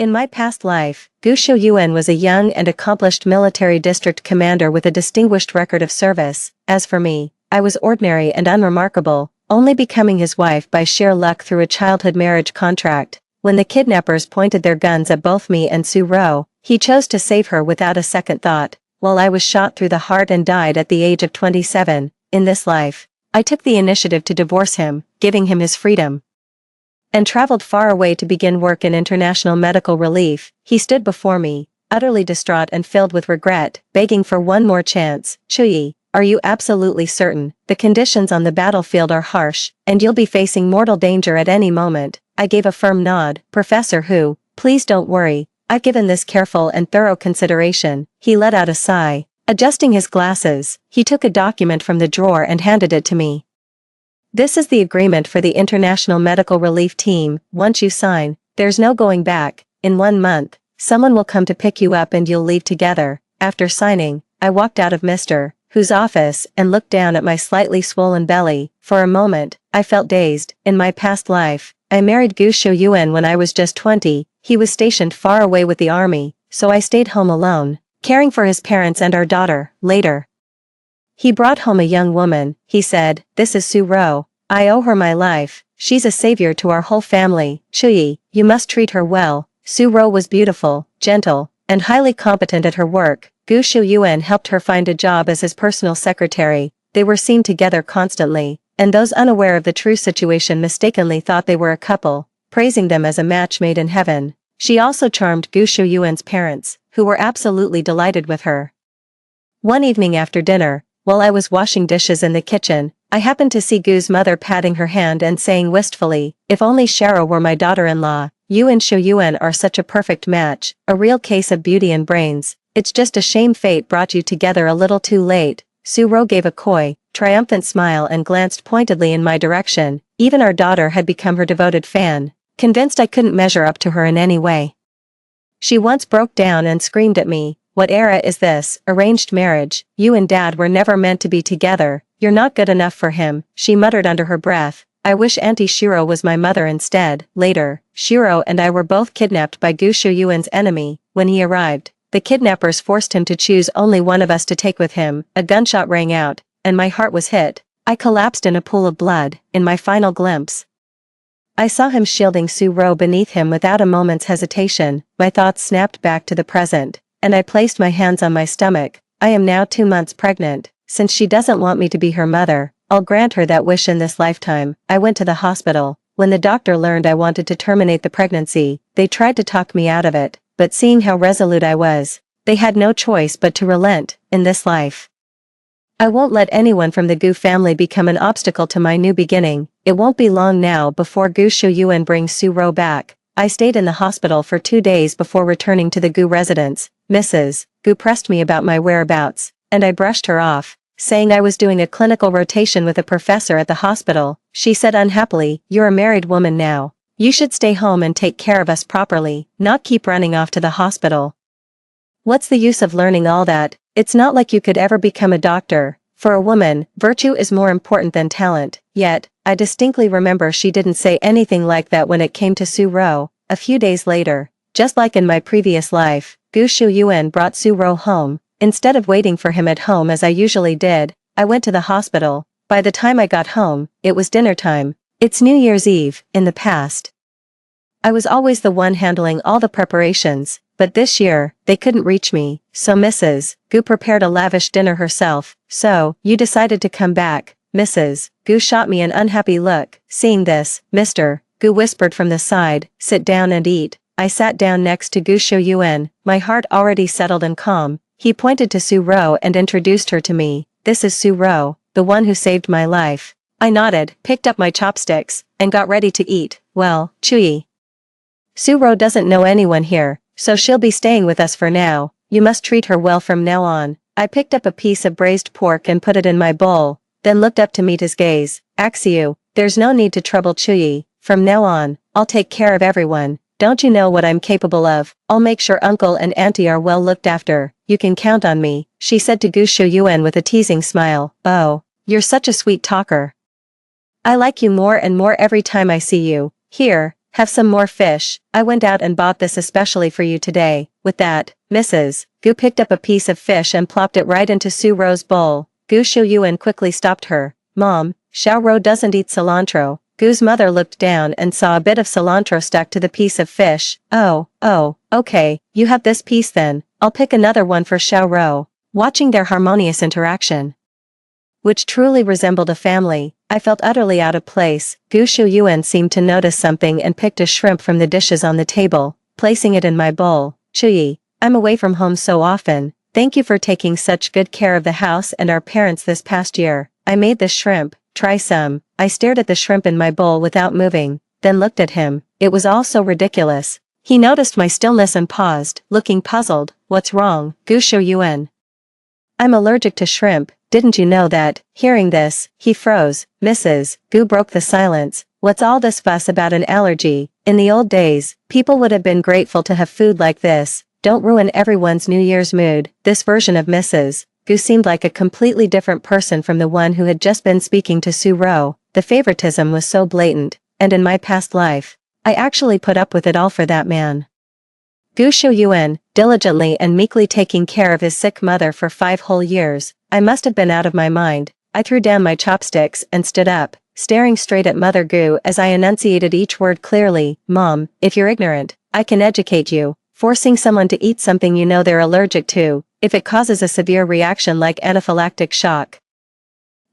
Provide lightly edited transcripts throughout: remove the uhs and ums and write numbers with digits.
In my past life, Gu Shouyuan was a young and accomplished military district commander with a distinguished record of service. As for me, I was ordinary and unremarkable, only becoming his wife by sheer luck through a childhood marriage contract. When the kidnappers pointed their guns at both me and Su Ro, he chose to save her without a second thought, while I was shot through the heart and died at the age of 27. In this life, I took the initiative to divorce him, giving him his freedom, and traveled far away to begin work in international medical relief. He stood before me, utterly distraught and filled with regret, begging for one more chance. Chuyi, are you absolutely certain? The conditions on the battlefield are harsh, and you'll be facing mortal danger at any moment. I gave a firm nod. Professor Hu, please don't worry, I've given this careful and thorough consideration. He let out a sigh. Adjusting his glasses, he took a document from the drawer and handed it to me. This is the agreement for the International Medical Relief Team. Once you sign, there's no going back. In 1 month, someone will come to pick you up and you'll leave together. After signing, I walked out of Mr. Hu's office and looked down at my slightly swollen belly. For a moment, I felt dazed. In my past life, I married Gu Shouyuan when I was just 20. He was stationed far away with the army, so I stayed home alone, caring for his parents and our daughter. Later, he brought home a young woman. He said, "This is Su Ro. I owe her my life. She's a savior to our whole family. Chuyi, you must treat her well." Su Ro was beautiful, gentle, and highly competent at her work. Gu Shouyuan helped her find a job as his personal secretary. They were seen together constantly, and those unaware of the true situation mistakenly thought they were a couple, praising them as a match made in heaven. She also charmed Gu Shouyuan's parents, who were absolutely delighted with her. One evening after dinner, while I was washing dishes in the kitchen, I happened to see Gu's mother patting her hand and saying wistfully, "If only Sharo were my daughter-in-law. You and Shouyuan are such a perfect match, a real case of beauty and brains. It's just a shame fate brought you together a little too late." Su Ro gave a coy, triumphant smile and glanced pointedly in my direction. Even our daughter had become her devoted fan, convinced I couldn't measure up to her in any way. She once broke down and screamed at me, "What era is this? Arranged marriage. You and Dad were never meant to be together. You're not good enough for him," she muttered under her breath. "I wish Auntie Shiro was my mother instead." Later, Shiro and I were both kidnapped by Gu Shouyuan's enemy. When he arrived, the kidnappers forced him to choose only one of us to take with him. A gunshot rang out, and my heart was hit. I collapsed in a pool of blood. In my final glimpse, I saw him shielding Su Ro beneath him without a moment's hesitation. My thoughts snapped back to the present, and I placed my hands on my stomach. I am now 2 months pregnant. Since she doesn't want me to be her mother, I'll grant her that wish in this lifetime. I went to the hospital. When the doctor learned I wanted to terminate the pregnancy, they tried to talk me out of it, but seeing how resolute I was, they had no choice but to relent. In this life, I won't let anyone from the Gu family become an obstacle to my new beginning. It won't be long now before Gu Shouyuan brings Su Ro back. I stayed in the hospital for 2 days before returning to the Gu residence. Mrs. Gu pressed me about my whereabouts, and I brushed her off, saying I was doing a clinical rotation with a professor at the hospital. She said unhappily, "You're a married woman now. You should stay home and take care of us properly, not keep running off to the hospital. What's the use of learning all that? It's not like you could ever become a doctor. For a woman, virtue is more important than talent." Yet, I distinctly remember she didn't say anything like that when it came to Su Ro. A few days later, just like in my previous life, Gu Shouyuan brought Su Ro home. Instead of waiting for him at home as I usually did, I went to the hospital. By the time I got home, it was dinner time. It's New Year's Eve. In the past, I was always the one handling all the preparations, but this year, they couldn't reach me, so Mrs. Gu prepared a lavish dinner herself. "So, you decided to come back." Mrs. Gu shot me an unhappy look. Seeing this, Mr. Gu whispered from the side, "Sit down and eat." I sat down next to Gu Shouyuan, my heart already settled and calm. He pointed to Su Ro and introduced her to me. "This is Su Ro, the one who saved my life." I nodded, picked up my chopsticks, and got ready to eat. "Well, Chuyi, Su Ro doesn't know anyone here, so she'll be staying with us for now. You must treat her well from now on." I picked up a piece of braised pork and put it in my bowl, then looked up to meet his gaze. "Axiu, there's no need to trouble Chuyi. From now on, I'll take care of everyone. Don't you know what I'm capable of? I'll make sure Uncle and Auntie are well looked after. You can count on me," she said to Gu Shouyuan with a teasing smile. "Oh, you're such a sweet talker. I like you more and more every time I see you." Here, have some more fish. I went out and bought this especially for you today." With that, Mrs. Gu picked up a piece of fish and plopped it right into Su-Ro's bowl. Gu Shuyuan quickly stopped her. "Mom, Xiaoro doesn't eat cilantro." Gu's mother looked down and saw a bit of cilantro stuck to the piece of fish. Oh, okay, you have this piece then. I'll pick another one for Xiaoro." Watching their harmonious interaction, which truly resembled a family, I felt utterly out of place. Gu Shuyuan seemed to notice something and picked a shrimp from the dishes on the table, placing it in my bowl. "Chuyi, I'm away from home so often. Thank you for taking such good care of the house and our parents this past year. I made this shrimp, try some." I stared at the shrimp in my bowl without moving, then looked at him. It was all so ridiculous. He noticed my stillness and paused, looking puzzled. "What's wrong, Gu Shuyuan?" "I'm allergic to shrimp, didn't you know that?" Hearing this, he froze. Mrs. Gu broke the silence. "What's all this fuss about an allergy? In the old days, people would have been grateful to have food like this. Don't ruin everyone's New Year's mood." This version of Mrs. Gu seemed like a completely different person from the one who had just been speaking to Su-Ro. The favoritism was so blatant, and in my past life, I actually put up with it all for that man. Gu Shuyuan, diligently and meekly taking care of his sick mother for 5 whole years. I must have been out of my mind. I threw down my chopsticks and stood up, staring straight at Mother Gu as I enunciated each word clearly. "Mom, if you're ignorant, I can educate you. Forcing someone to eat something you know they're allergic to, if it causes a severe reaction like anaphylactic shock,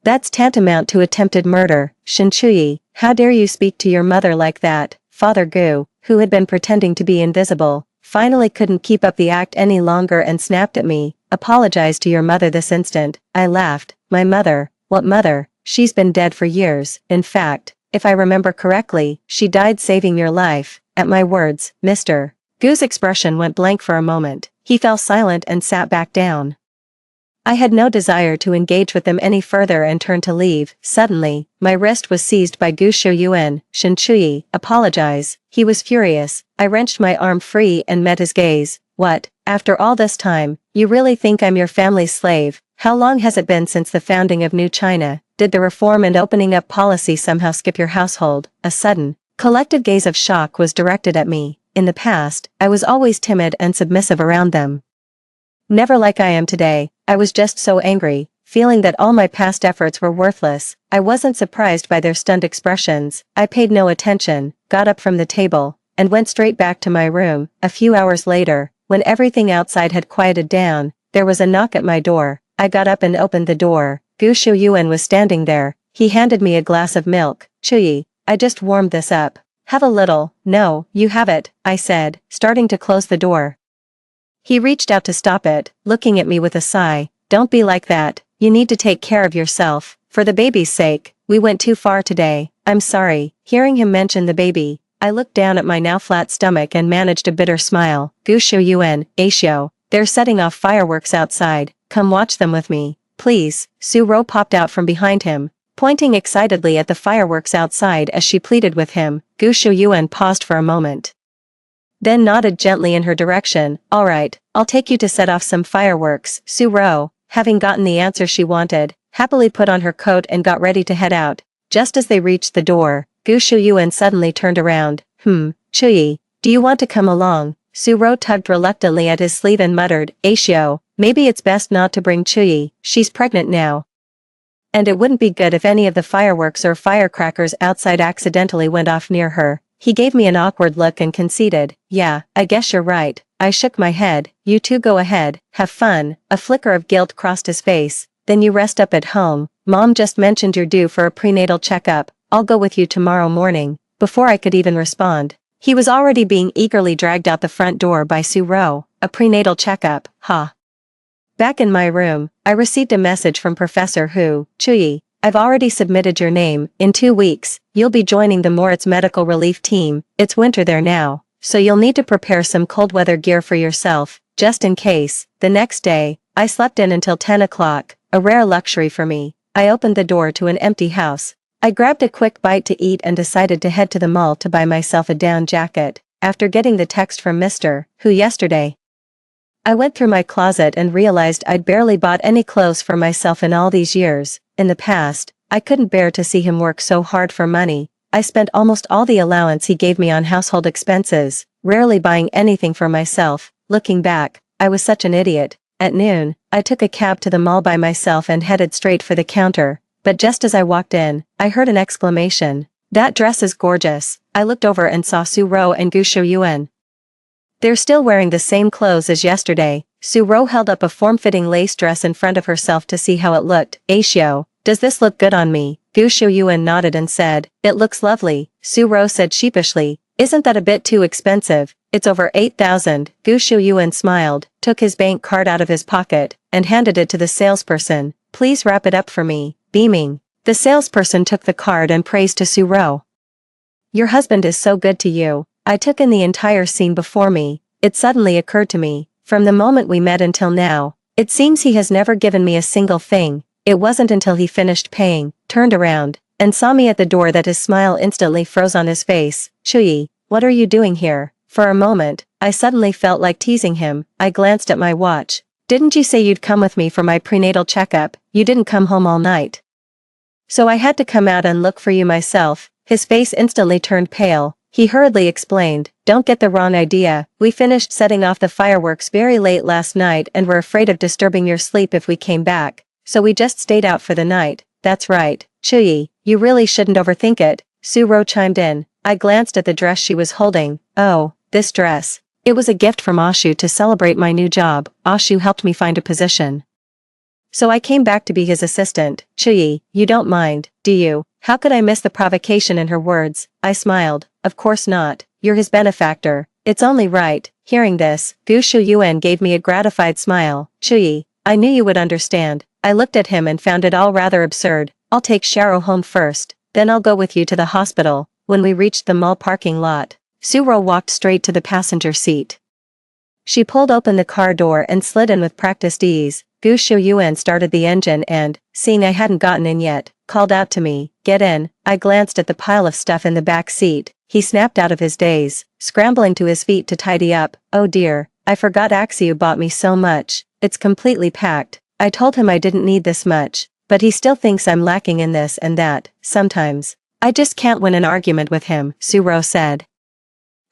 that's tantamount to attempted murder." "Shinchuyi, how dare you speak to your mother like that?" Father Gu, who had been pretending to be invisible, finally couldn't keep up the act any longer and snapped at me. "Apologize to your mother this instant." I laughed. "My mother? What mother? She's been dead for years. In fact, if I remember correctly, she died saving your life." At my words, Mr. Gu's expression went blank for a moment. He fell silent and sat back down. I had no desire to engage with them any further and turned to leave. Suddenly, my wrist was seized by Gu Shuyuan. "Shinchuyi, apologize." He was furious. I wrenched my arm free and met his gaze. "What? After all this time, you really think I'm your family's slave? How long has it been since the founding of New China? Did the reform and opening up policy somehow skip your household?" A sudden, collective gaze of shock was directed at me. In the past, I was always timid and submissive around them. Never like I am today. I was just so angry, feeling that all my past efforts were worthless. I wasn't surprised by their stunned expressions. I paid no attention, got up from the table, and went straight back to my room. A few hours later, when everything outside had quieted down, there was a knock at my door. I got up and opened the door. Gu Shuyuan was standing there. He handed me a glass of milk. "Chuyi, I just warmed this up. Have a little." "No, you have it," I said, starting to close the door. He reached out to stop it, looking at me with a sigh. "Don't be like that. You need to take care of yourself. For the baby's sake, we went too far today." "I'm sorry." Hearing him mention the baby, I looked down at my now flat stomach and managed a bitter smile. "Gu Shuyuan, Aishio, they're setting off fireworks outside. Come watch them with me, please." Su-Ro popped out from behind him, pointing excitedly at the fireworks outside as she pleaded with him. Gu Shuyuan paused for a moment, then nodded gently in her direction. "All right, I'll take you to set off some fireworks." Su-Ro, having gotten the answer she wanted, happily put on her coat and got ready to head out. Just as they reached the door, Gu Shuyuan suddenly turned around. Chuyi, do you want to come along?" Su-Ro tugged reluctantly at his sleeve and muttered, "Aishio, maybe it's best not to bring Chuyi. She's pregnant now. And it wouldn't be good if any of the fireworks or firecrackers outside accidentally went off near her." He gave me an awkward look and conceded, "Yeah, I guess you're right." I shook my head. "You two go ahead, have fun." A flicker of guilt crossed his face. "Then you rest up at home. Mom just mentioned you're due for a prenatal checkup. I'll go with you tomorrow morning." Before I could even respond, he was already being eagerly dragged out the front door by Su-Ro. A prenatal checkup, huh? Back in my room, I received a message from Professor Hu. "Chuyi, I've already submitted your name. In 2 weeks, you'll be joining the Moritz Medical Relief Team. It's winter there now, so you'll need to prepare some cold weather gear for yourself, just in case." The next day, I slept in until 10 o'clock, a rare luxury for me. I opened the door to an empty house. I grabbed a quick bite to eat and decided to head to the mall to buy myself a down jacket. After getting the text from Mr. Hu yesterday, I went through my closet and realized I'd barely bought any clothes for myself in all these years. In the past, I couldn't bear to see him work so hard for money, I spent almost all the allowance he gave me on household expenses, rarely buying anything for myself. Looking back, I was such an idiot. At noon, I took a cab to the mall by myself and headed straight for the counter, but just as I walked in, I heard an exclamation. "That dress is gorgeous." I looked over and saw Su-ro and Gu Shou-yuan. They're still wearing the same clothes as yesterday. Su-ro held up a form-fitting lace dress in front of herself to see how it looked. "Aishio, does this look good on me?" Gu Shou-yuan nodded and said, "It looks lovely." Su-ro said sheepishly, "Isn't that a bit too expensive? It's over 8,000. Gu Shou-yuan smiled, took his bank card out of his pocket, and handed it to the salesperson. "Please wrap it up for me." Beaming, the salesperson took the card and praised to Su-ro. "Your husband is so good to you." I took in the entire scene before me. It suddenly occurred to me, from the moment we met until now, it seems he has never given me a single thing. It wasn't until he finished paying, turned around, and saw me at the door that his smile instantly froze on his face. "Chuyi, what are you doing here?" For a moment, I suddenly felt like teasing him. I glanced at my watch. "Didn't you say you'd come with me for my prenatal checkup? You didn't come home all night. So I had to come out and look for you myself." His face instantly turned pale. He hurriedly explained, "Don't get the wrong idea. We finished setting off the fireworks very late last night and were afraid of disturbing your sleep if we came back, so we just stayed out for the night." "That's right, Chuyi, you really shouldn't overthink it," Su-ro chimed in. I glanced at the dress she was holding. "Oh, this dress. It was a gift from Ashu to celebrate my new job. Ashu helped me find a position, so I came back to be his assistant." "Chuyi, you don't mind, do you?" How could I miss the provocation in her words? I smiled. "Of course not. You're his benefactor. It's only right." Hearing this, Gu Shou-yuan gave me a gratified smile. "Chuyi, I knew you would understand." I looked at him and found it all rather absurd. "I'll take Sharo home first, then I'll go with you to the hospital." When we reached the mall parking lot, Su-ro walked straight to the passenger seat. She pulled open the car door and slid in with practiced ease. Gu Shou-yuan started the engine and, seeing I hadn't gotten in yet, called out to me, "Get in." I glanced at the pile of stuff in the back seat. He snapped out of his daze, scrambling to his feet to tidy up. "Oh dear, I forgot Axiu bought me so much. It's completely packed." I told him I didn't need this much, but he still thinks I'm lacking in this and that. Sometimes, I just can't win an argument with him, Su-ro said,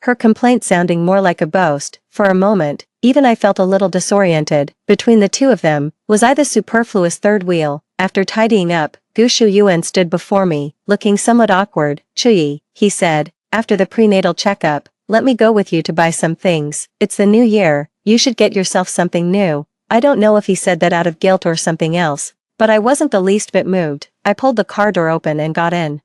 her complaint sounding more like a boast. For a moment, even I felt a little disoriented. Between the two of them, was I the superfluous third wheel? After tidying up, Gu Shou-yuan stood before me, looking somewhat awkward. "Chuyi," he said, "after the prenatal checkup, let me go with you to buy some things. It's the new year, you should get yourself something new." I don't know if he said that out of guilt or something else, but I wasn't the least bit moved. I pulled the car door open and got in.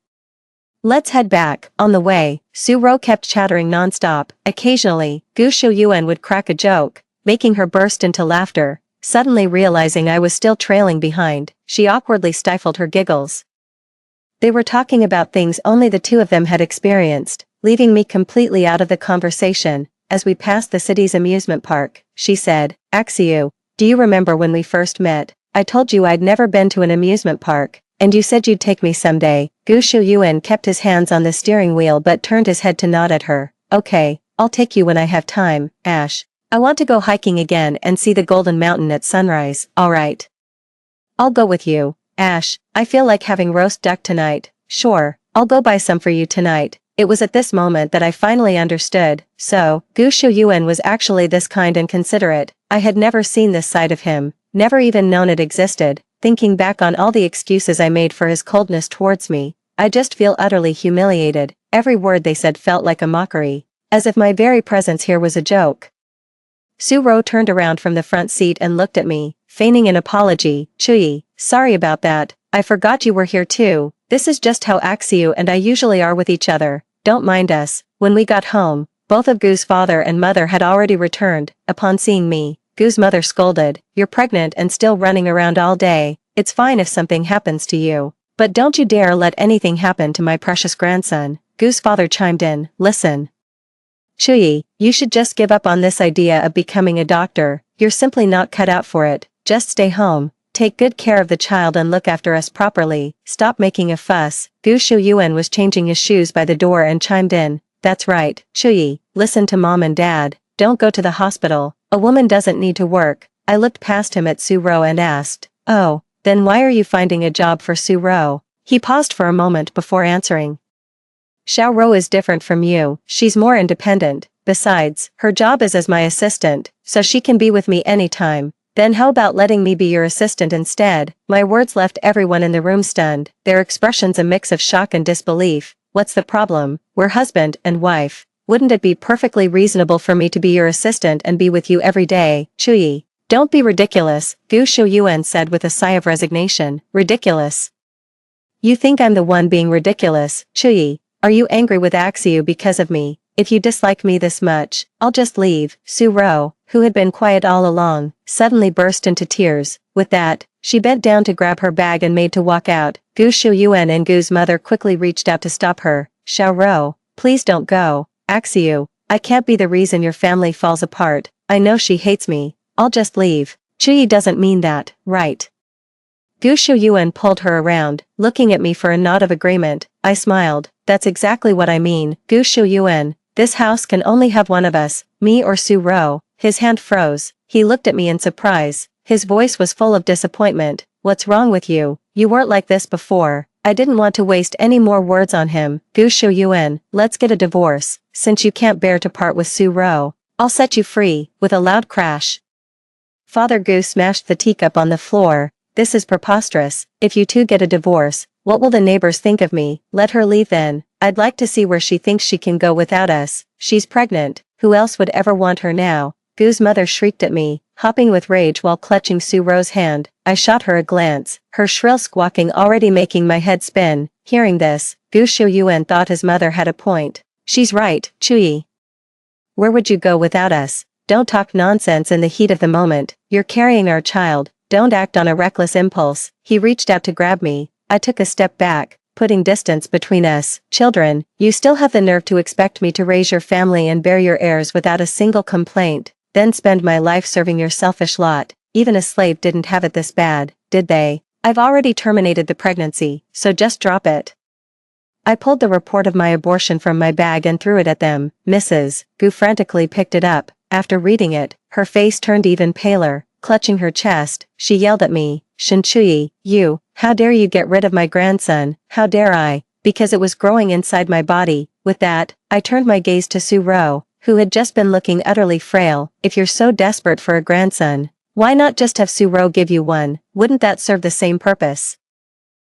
"Let's head back." On the way, Su-ro kept chattering non-stop. Occasionally, Gu Shou-yuan would crack a joke, making her burst into laughter. Suddenly realizing I was still trailing behind, she awkwardly stifled her giggles. They were talking about things only the two of them had experienced, leaving me completely out of the conversation. As we passed the city's amusement park, she said, "Axiu, do you remember when we first met? I told you I'd never been to an amusement park, and you said you'd take me someday." Gu Shou-yuan kept his hands on the steering wheel but turned his head to nod at her. "Okay, I'll take you when I have time, Ash. I want to go hiking again and see the Golden Mountain at sunrise." "Alright. I'll go with you, Ash. I feel like having roast duck tonight." "Sure, I'll go buy some for you tonight." It was at this moment that I finally understood. So, Gu Shou-yuan was actually this kind and considerate. I had never seen this side of him, never even known it existed. Thinking back on all the excuses I made for his coldness towards me, I just feel utterly humiliated. Every word they said felt like a mockery, as if my very presence here was a joke. Su-ro turned around from the front seat and looked at me, feigning an apology. "Chuyi, sorry about that. I forgot you were here too. This is just how Axiu and I usually are with each other. Don't mind us." When we got home, both of Gu's father and mother had already returned. Upon seeing me, Gu's mother scolded, "You're pregnant and still running around all day. It's fine if something happens to you, but don't you dare let anything happen to my precious grandson." Gu's father chimed in, "Listen, Chuyi, you should just give up on this idea of becoming a doctor. You're simply not cut out for it. Just stay home, take good care of the child and look after us properly. Stop making a fuss." Gu Shou-yuan was changing his shoes by the door and chimed in, "That's right, Chuyi, listen to mom and dad. Don't go to the hospital. A woman doesn't need to work." I looked past him at Su-ro and asked, "Oh, then why are you finding a job for Su-ro?" He paused for a moment before answering, Xiaoro is different from you, she's more independent. Besides, her job is as my assistant, so she can be with me anytime. Then how about letting me be your assistant instead? My words left everyone in the room stunned, their expressions a mix of shock and disbelief. What's the problem? We're husband and wife. Wouldn't it be perfectly reasonable for me to be your assistant and be with you every day? Chuyi. Don't be ridiculous, Gu Shouyuan said with a sigh of resignation. Ridiculous? You think I'm the one being ridiculous, Chuyi? Are you angry with Axiu because of me? If you dislike me this much, I'll just leave. Su Ro, who had been quiet all along, suddenly burst into tears. With that, she bent down to grab her bag and made to walk out. Gu Shouyuan and Gu's mother quickly reached out to stop her. Xiaoro, please don't go. Axiu, I can't be the reason your family falls apart. I know she hates me. I'll just leave. Chuyi doesn't mean that, right? Gu Shouyuan pulled her around, looking at me for a nod of agreement. I smiled. That's exactly what I mean. Gu Shouyuan, this house can only have one of us, me or Su Ro. His hand froze. He looked at me in surprise. His voice was full of disappointment. What's wrong with you? You weren't like this before. I didn't want to waste any more words on him. Gu Shouyuan, let's get a divorce. Since you can't bear to part with Su Ro, I'll set you free. With a loud crash, Father Gu smashed the teacup on the floor. This is preposterous. If you two get a divorce, what will the neighbors think of me? Let her leave then. I'd like to see where she thinks she can go without us. She's pregnant. Who else would ever want her now? Gu's mother shrieked at me, hopping with rage while clutching Su Ro's hand. I shot her a glance, her shrill squawking already making my head spin. Hearing this, Gu Shouyuan thought his mother had a point. She's right, Chuyi. Where would you go without us? Don't talk nonsense in the heat of the moment. You're carrying our child. Don't act on a reckless impulse. He reached out to grab me. I took a step back, putting distance between us. Children, you still have the nerve to expect me to raise your family and bear your heirs without a single complaint, then spend my life serving your selfish lot. Even a slave didn't have it this bad, did they? I've already terminated the pregnancy, so just drop it. I pulled the report of my abortion from my bag and threw it at them. Mrs. Gu frantically picked it up. After reading it, her face turned even paler. Clutching her chest, she yelled at me, Shen Chuyi, you, how dare you get rid of my grandson? How dare I? Because it was growing inside my body. With that, I turned my gaze to Su Ro, who had just been looking utterly frail. If you're so desperate for a grandson, why not just have Su Ro give you one? Wouldn't that serve the same purpose?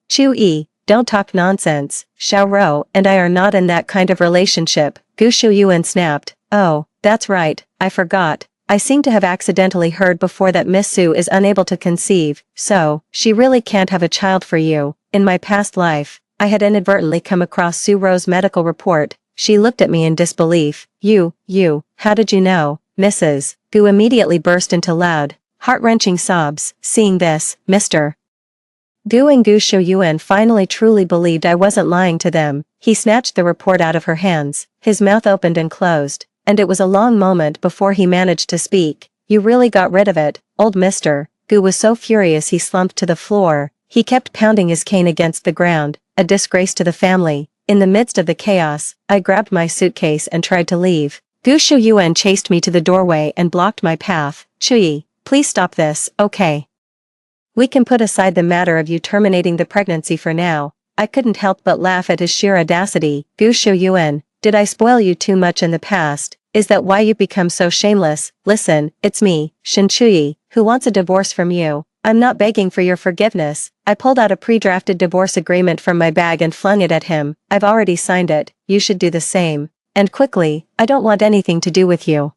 Chuyi, don't talk nonsense. Xiaoro and I are not in that kind of relationship. Gu Shouyuan snapped. Oh, that's right, I forgot. I seem to have accidentally heard before that Miss Su is unable to conceive, so, she really can't have a child for you. In my past life, I had inadvertently come across Su Ro's medical report. She looked at me in disbelief. You, how did you know? Mrs. Gu immediately burst into loud, heart-wrenching sobs. Seeing this, Mr. Gu and Gu Shouyuan finally truly believed I wasn't lying to them. He snatched the report out of her hands. His mouth opened and closed, and it was a long moment before he managed to speak. You really got rid of it, old mister. Gu was so furious he slumped to the floor. He kept pounding his cane against the ground, a disgrace to the family. In the midst of the chaos, I grabbed my suitcase and tried to leave. Gu Shouyuan chased me to the doorway and blocked my path. Chuyi, please stop this, okay? We can put aside the matter of you terminating the pregnancy for now. I couldn't help but laugh at his sheer audacity. Gu Shouyuan, did I spoil you too much in the past? Is that why you become so shameless? Listen, it's me, Shen Chuyi, who wants a divorce from you. I'm not begging for your forgiveness. I pulled out a pre-drafted divorce agreement from my bag and flung it at him. I've already signed it. You should do the same. And quickly. I don't want anything to do with you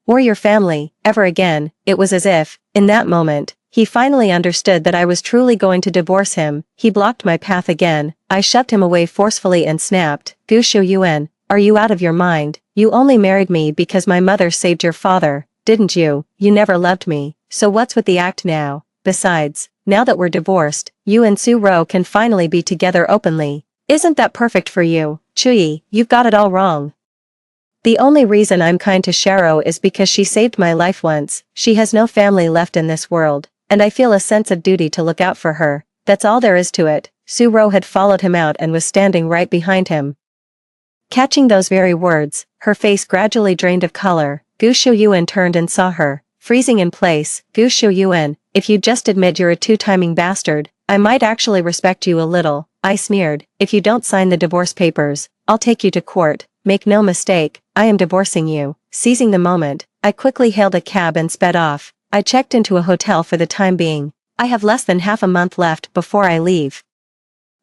or your family ever again. It was as if, in that moment, he finally understood that I was truly going to divorce him. He blocked my path again. I shoved him away forcefully and snapped. Gu Shouyuan, are you out of your mind? You only married me because my mother saved your father, didn't you? You never loved me. So what's with the act now? Besides, now that we're divorced, you and Su Ro can finally be together openly. Isn't that perfect for you? Chuyi, you've got it all wrong. The only reason I'm kind to Xiaoro is because she saved my life once. She has no family left in this world, and I feel a sense of duty to look out for her. That's all there is to it. Su Ro had followed him out and was standing right behind him. Catching those very words, her face gradually drained of color. Gu Shouyuan turned and saw her, freezing in place. Gu Shouyuan, if you just admit you're a two-timing bastard, I might actually respect you a little. I sneered. If you don't sign the divorce papers, I'll take you to court. Make no mistake, I am divorcing you. Seizing the moment, I quickly hailed a cab and sped off. I checked into a hotel for the time being. I have less than half a month left before I leave.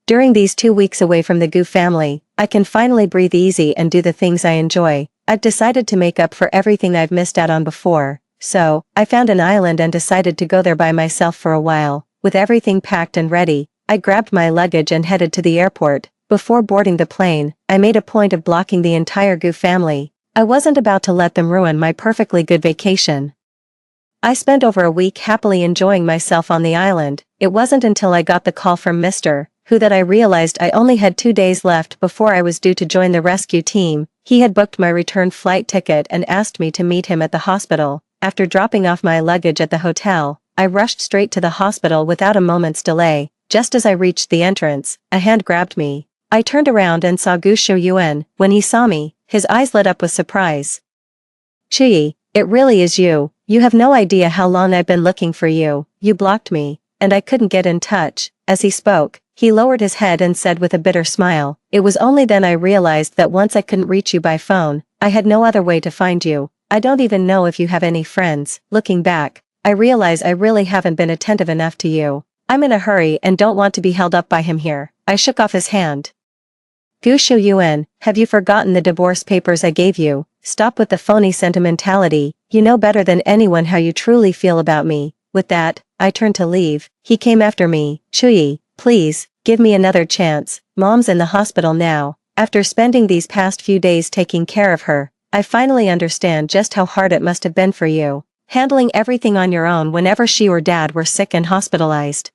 During these 2 weeks away from the Gu family, I can finally breathe easy and do the things I enjoy. I've decided to make up for everything I've missed out on before. So, I found an island and decided to go there by myself for a while. With everything packed and ready, I grabbed my luggage and headed to the airport. Before boarding the plane, I made a point of blocking the entire Gu family. I wasn't about to let them ruin my perfectly good vacation. I spent over a week happily enjoying myself on the island. It wasn't until I got the call from Mr. Who that I realized I only had 2 days left before I was due to join the rescue team. He had booked my return flight ticket and asked me to meet him at the hospital. After dropping off my luggage at the hotel, I rushed straight to the hospital without a moment's delay. Just as I reached the entrance, a hand grabbed me. I turned around and saw Gu Shouyuan. When he saw me, his eyes lit up with surprise. "Chi, it really is you. You have no idea how long I've been looking for you. You blocked me, and I couldn't get in touch." As he spoke, he lowered his head and said with a bitter smile, "It was only then I realized that once I couldn't reach you by phone, I had no other way to find you. I don't even know if you have any friends." Looking back, I realize I really haven't been attentive enough to you. I'm in a hurry and don't want to be held up by him here. I shook off his hand. "Gu Shouyuan, have you forgotten the divorce papers I gave you? Stop with the phony sentimentality. You know better than anyone how you truly feel about me." With that, I turned to leave. He came after me. "Chui, please, give me another chance. Mom's in the hospital now. After spending these past few days taking care of her, I finally understand just how hard it must have been for you, handling everything on your own whenever she or dad were sick and hospitalized.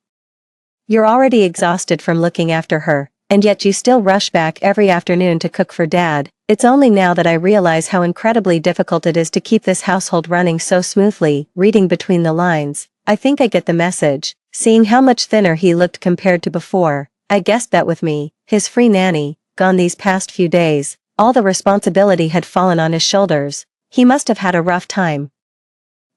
You're already exhausted from looking after her, and yet you still rush back every afternoon to cook for dad. It's only now that I realize how incredibly difficult it is to keep this household running so smoothly." Reading between the lines, I think I get the message. Seeing how much thinner he looked compared to before, I guessed that with me, his free nanny, gone these past few days, all the responsibility had fallen on his shoulders. He must have had a rough time.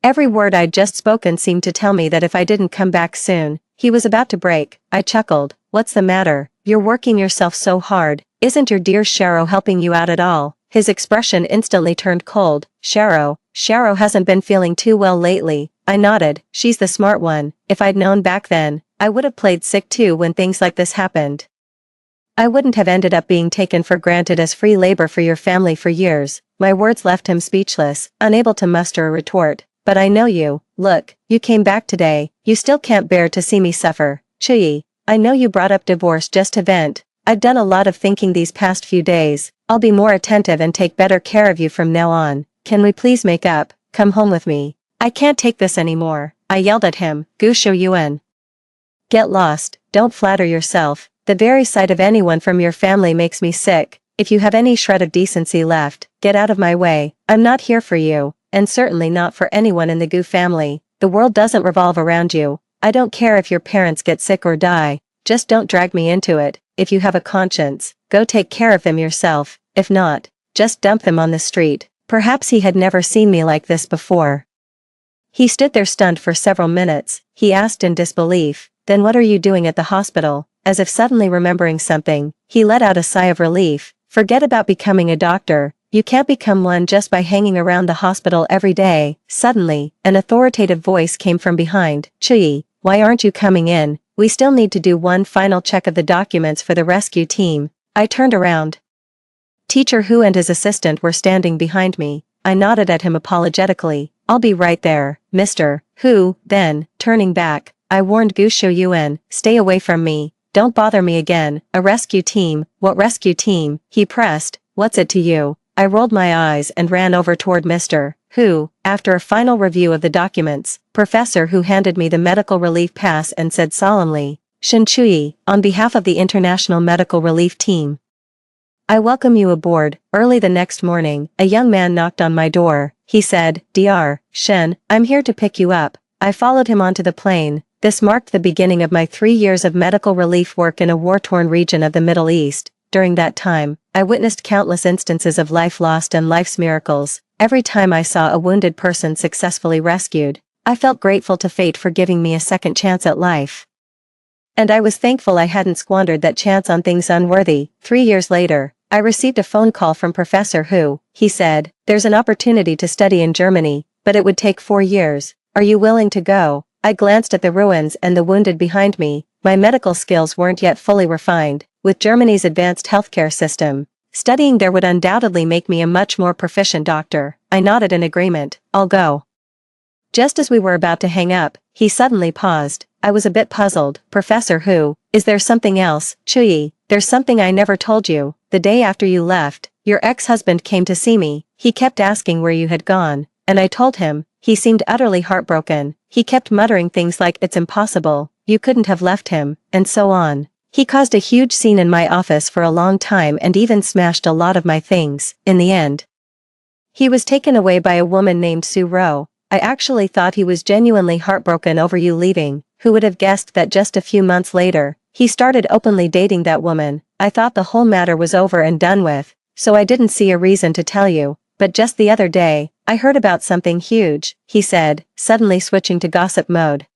Every word I'd just spoken seemed to tell me that if I didn't come back soon, he was about to break. I chuckled. "What's the matter? You're working yourself so hard. Isn't your dear Sharo helping you out at all?" His expression instantly turned cold. Sharo hasn't been feeling too well lately." I nodded. "She's the smart one. If I'd known back then, I would have played sick too when things like this happened. I wouldn't have ended up being taken for granted as free labor for your family for years." My words left him speechless, unable to muster a retort. "But I know you. Look, you came back today. You still can't bear to see me suffer. Chui, I know you brought up divorce just to vent. I've done a lot of thinking these past few days. I'll be more attentive and take better care of you from now on. Can we please make up? Come home with me. I can't take this anymore." I yelled at him. "Gu Shouyuan, get lost. Don't flatter yourself. The very sight of anyone from your family makes me sick. If you have any shred of decency left, get out of my way. I'm not here for you, and certainly not for anyone in the Gu family. The world doesn't revolve around you. I don't care if your parents get sick or die. Just don't drag me into it. If you have a conscience, go take care of them yourself. If not, just dump them on the street." Perhaps he had never seen me like this before. He stood there stunned for several minutes. He asked in disbelief, "Then what are you doing at the hospital?" As if suddenly remembering something, he let out a sigh of relief. "Forget about becoming a doctor. You can't become one just by hanging around the hospital every day." Suddenly, an authoritative voice came from behind. "Chui, why aren't you coming in? We still need to do one final check of the documents for the rescue team." I turned around. Teacher Hu and his assistant were standing behind me. I nodded at him apologetically. "I'll be right there, Mr. Hu." Then, turning back, I warned Gu Shouyuan, "Stay away from me. Don't bother me again." "A rescue team? What rescue team?" he pressed. "What's it to you?" I rolled my eyes and ran over toward Mr. Hu. After a final review of the documents, Professor Hu handed me the medical relief pass and said solemnly, "Shen Chui, on behalf of the International Medical Relief Team, I welcome you aboard." Early the next morning, a young man knocked on my door. He said, "Dr. Shen, I'm here to pick you up." I followed him onto the plane. This marked the beginning of my 3 years of medical relief work in a war-torn region of the Middle East. During that time, I witnessed countless instances of life lost and life's miracles. Every time I saw a wounded person successfully rescued, I felt grateful to fate for giving me a second chance at life. And I was thankful I hadn't squandered that chance on things unworthy. 3 years later, I received a phone call from Professor Hu. He said, "There's an opportunity to study in Germany, but it would take 4 years. Are you willing to go?" I glanced at the ruins and the wounded behind me. My medical skills weren't yet fully refined. With Germany's advanced healthcare system, studying there would undoubtedly make me a much more proficient doctor. I nodded in agreement. "I'll go." Just as we were about to hang up, he suddenly paused. I was a bit puzzled. "Professor Hu, is there something else?" "Chuyi, there's something I never told you. The day after you left, your ex-husband came to see me. He kept asking where you had gone, and I told him. He seemed utterly heartbroken. He kept muttering things like, 'It's impossible, you couldn't have left him,' and so on. He caused a huge scene in my office for a long time and even smashed a lot of my things. In the end, he was taken away by a woman named Su Ro. I actually thought he was genuinely heartbroken over you leaving. Who would have guessed that just a few months later, he started openly dating that woman? I thought the whole matter was over and done with, so I didn't see a reason to tell you. But just the other day, I heard about something huge," he said, suddenly switching to gossip mode.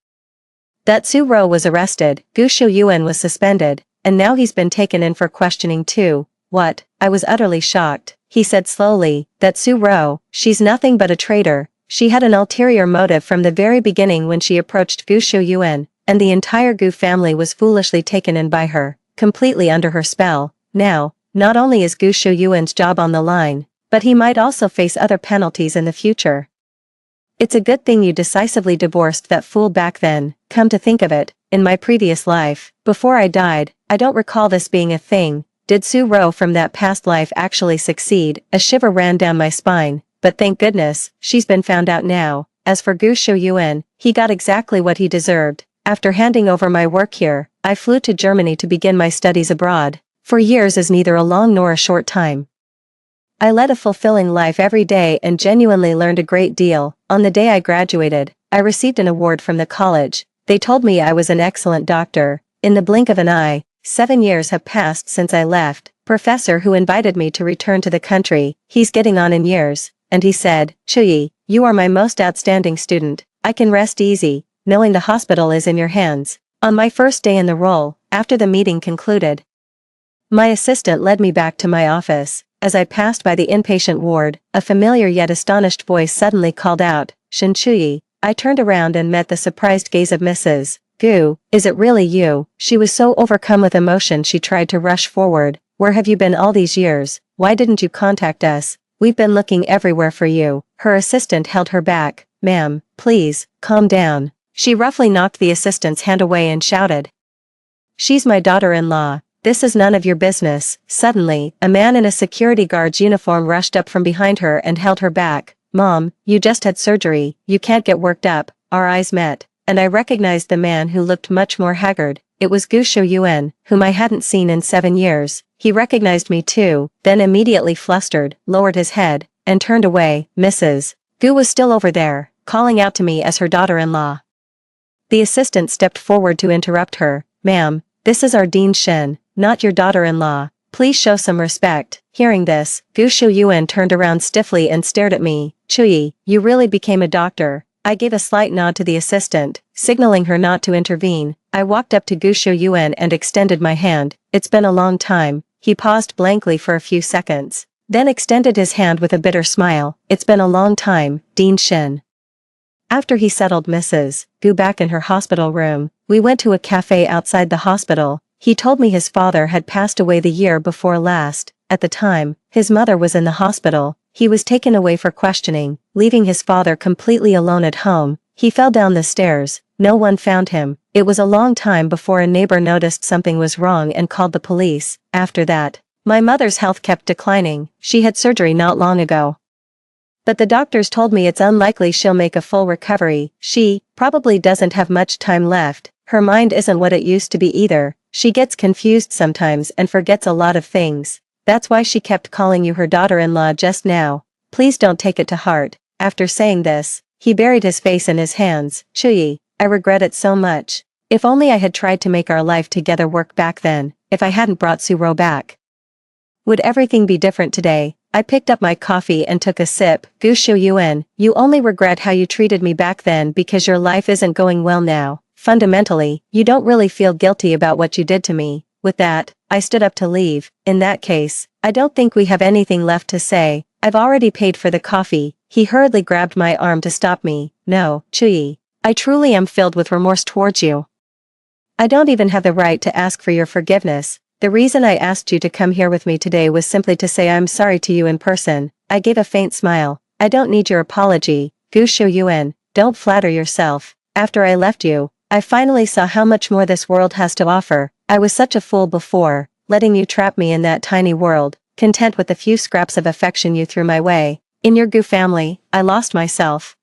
"That Su Ro was arrested, Gu Shuyuan was suspended, and now he's been taken in for questioning too." "What?" I was utterly shocked. He said slowly, "That Su Ro, she's nothing but a traitor. She had an ulterior motive from the very beginning when she approached Gu Shuyuan, and the entire Gu family was foolishly taken in by her, completely under her spell. Now, not only is Gu Shuyuan's job on the line, but he might also face other penalties in the future. It's a good thing you decisively divorced that fool back then. Come to think of it, in my previous life, before I died, I don't recall this being a thing. Did Su Ro from that past life actually succeed?" A shiver ran down my spine. But thank goodness, she's been found out now. As for Gu Shuyuan, he got exactly what he deserved. After handing over my work here, I flew to Germany to begin my studies abroad. 4 years is neither a long nor a short time. I led a fulfilling life every day and genuinely learned a great deal. On the day I graduated, I received an award from the college. They told me I was an excellent doctor. In the blink of an eye, 7 years have passed since I left. Professor Hu invited me to return to the country. He's getting on in years. And he said, "Chuyi, you are my most outstanding student. I can rest easy, knowing the hospital is in your hands." On my first day in the role, after the meeting concluded, my assistant led me back to my office. As I passed by the inpatient ward, a familiar yet astonished voice suddenly called out, "Shin Chuyi." I turned around and met the surprised gaze of Mrs. Gu. "Is it really you?" She was so overcome with emotion she tried to rush forward. "Where have you been all these years? Why didn't you contact us? We've been looking everywhere for you." Her assistant held her back. "Ma'am, please, calm down." She roughly knocked the assistant's hand away and shouted, "She's my daughter-in-law. This is none of your business." Suddenly, a man in a security guard's uniform rushed up from behind her and held her back. "Mom, you just had surgery, you can't get worked up." Our eyes met, and I recognized the man who looked much more haggard. It was Gu Shuyuan, whom I hadn't seen in 7 years. He recognized me too, then immediately flustered, lowered his head, and turned away. Mrs. Gu was still over there, calling out to me as her daughter-in-law. The assistant stepped forward to interrupt her. "Ma'am, this is our Dean Shen, not your daughter-in-law. Please show some respect." Hearing this, Gu Shuyuan turned around stiffly and stared at me. "Chuyi, you really became a doctor." I gave a slight nod to the assistant, signaling her not to intervene. I walked up to Gu Shuyuan and extended my hand. "It's been a long time." He paused blankly for a few seconds, then extended his hand with a bitter smile. "It's been a long time, Dean Shen." After he settled Mrs. Gu back in her hospital room, we went to a cafe outside the hospital. He told me his father had passed away the year before last. At the time, his mother was in the hospital. He was taken away for questioning, leaving his father completely alone at home. He fell down the stairs. No one found him. It was a long time before a neighbor noticed something was wrong and called the police. After that, my mother's health kept declining. She had surgery not long ago, but the doctors told me it's unlikely she'll make a full recovery. She probably doesn't have much time left. Her mind isn't what it used to be either. She gets confused sometimes and forgets a lot of things. That's why she kept calling you her daughter-in-law just now. Please don't take it to heart." After saying this, he buried his face in his hands. "Chuyi, I regret it so much. If only I had tried to make our life together work back then. If I hadn't brought Su Ro back, would everything be different today?" I picked up my coffee and took a sip. "Gu Shuyuan, you only regret how you treated me back then because your life isn't going well now. fundamentally, you don't really feel guilty about what you did to me." With that, I stood up to leave. "In that case, I don't think we have anything left to say. I've already paid for the coffee." He hurriedly grabbed my arm to stop me. "No, Chui. I truly am filled with remorse towards you. I don't even have the right to ask for your forgiveness. The reason I asked you to come here with me today was simply to say I'm sorry to you in person." I gave a faint smile. "I don't need your apology, Gu Shouyuan. Don't flatter yourself. After I left you, I finally saw how much more this world has to offer. I was such a fool before, letting you trap me in that tiny world, content with the few scraps of affection you threw my way. In your Gu family, I lost myself.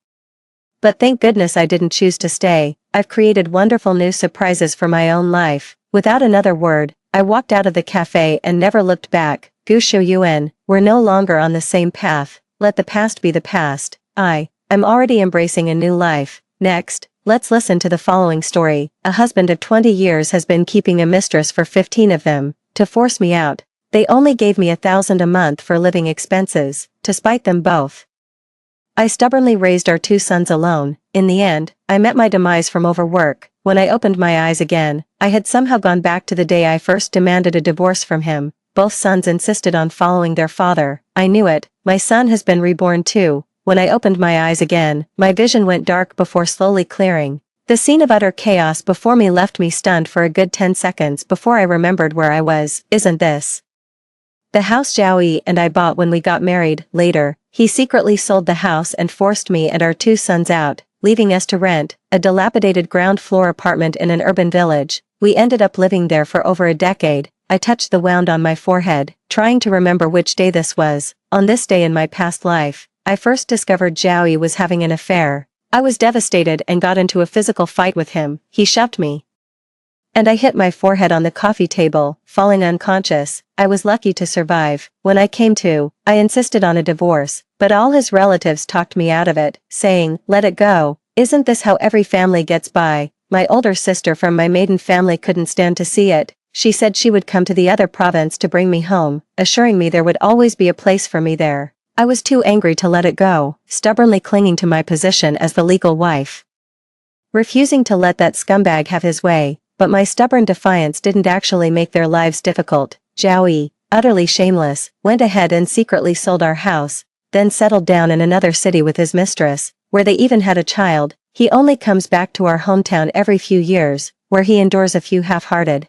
But thank goodness I didn't choose to stay. I've created wonderful new surprises for my own life." Without another word, I walked out of the cafe and never looked back. "Gu Shouyuan, we're no longer on the same path. Let the past be the past. I'm already embracing a new life." Next, let's listen to the following story. A husband of 20 years has been keeping a mistress for 15 of them, to force me out. They only gave me 1,000 a month for living expenses, to spite them both. I stubbornly raised our 2 sons alone. In the end, I met my demise from overwork. When I opened my eyes again, I had somehow gone back to the day I first demanded a divorce from him. Both sons insisted on following their father. I knew it. My son has been reborn too. When I opened my eyes again, my vision went dark before slowly clearing. The scene of utter chaos before me left me stunned for a good 10 seconds before I remembered where I was. Isn't this the house Zhao and I bought when we got married? Later, he secretly sold the house and forced me and our 2 sons out, leaving us to rent a dilapidated ground-floor apartment in an urban village. We ended up living there for over a decade. I touched the wound on my forehead, trying to remember which day this was. On this day in my past life, I first discovered Zhao was having an affair. I was devastated and got into a physical fight with him. He shoved me, and I hit my forehead on the coffee table, falling unconscious. I was lucky to survive. When I came to, I insisted on a divorce, but all his relatives talked me out of it, saying, "Let it go. Isn't this how every family gets by?" My older sister from my maiden family couldn't stand to see it. She said she would come to the other province to bring me home, assuring me there would always be a place for me there. I was too angry to let it go, stubbornly clinging to my position as the legal wife, refusing to let that scumbag have his way. But my stubborn defiance didn't actually make their lives difficult. Zhao, utterly shameless, went ahead and secretly sold our house, then settled down in another city with his mistress, where they even had a child. He only comes back to our hometown every few years, where he endures a few half-hearted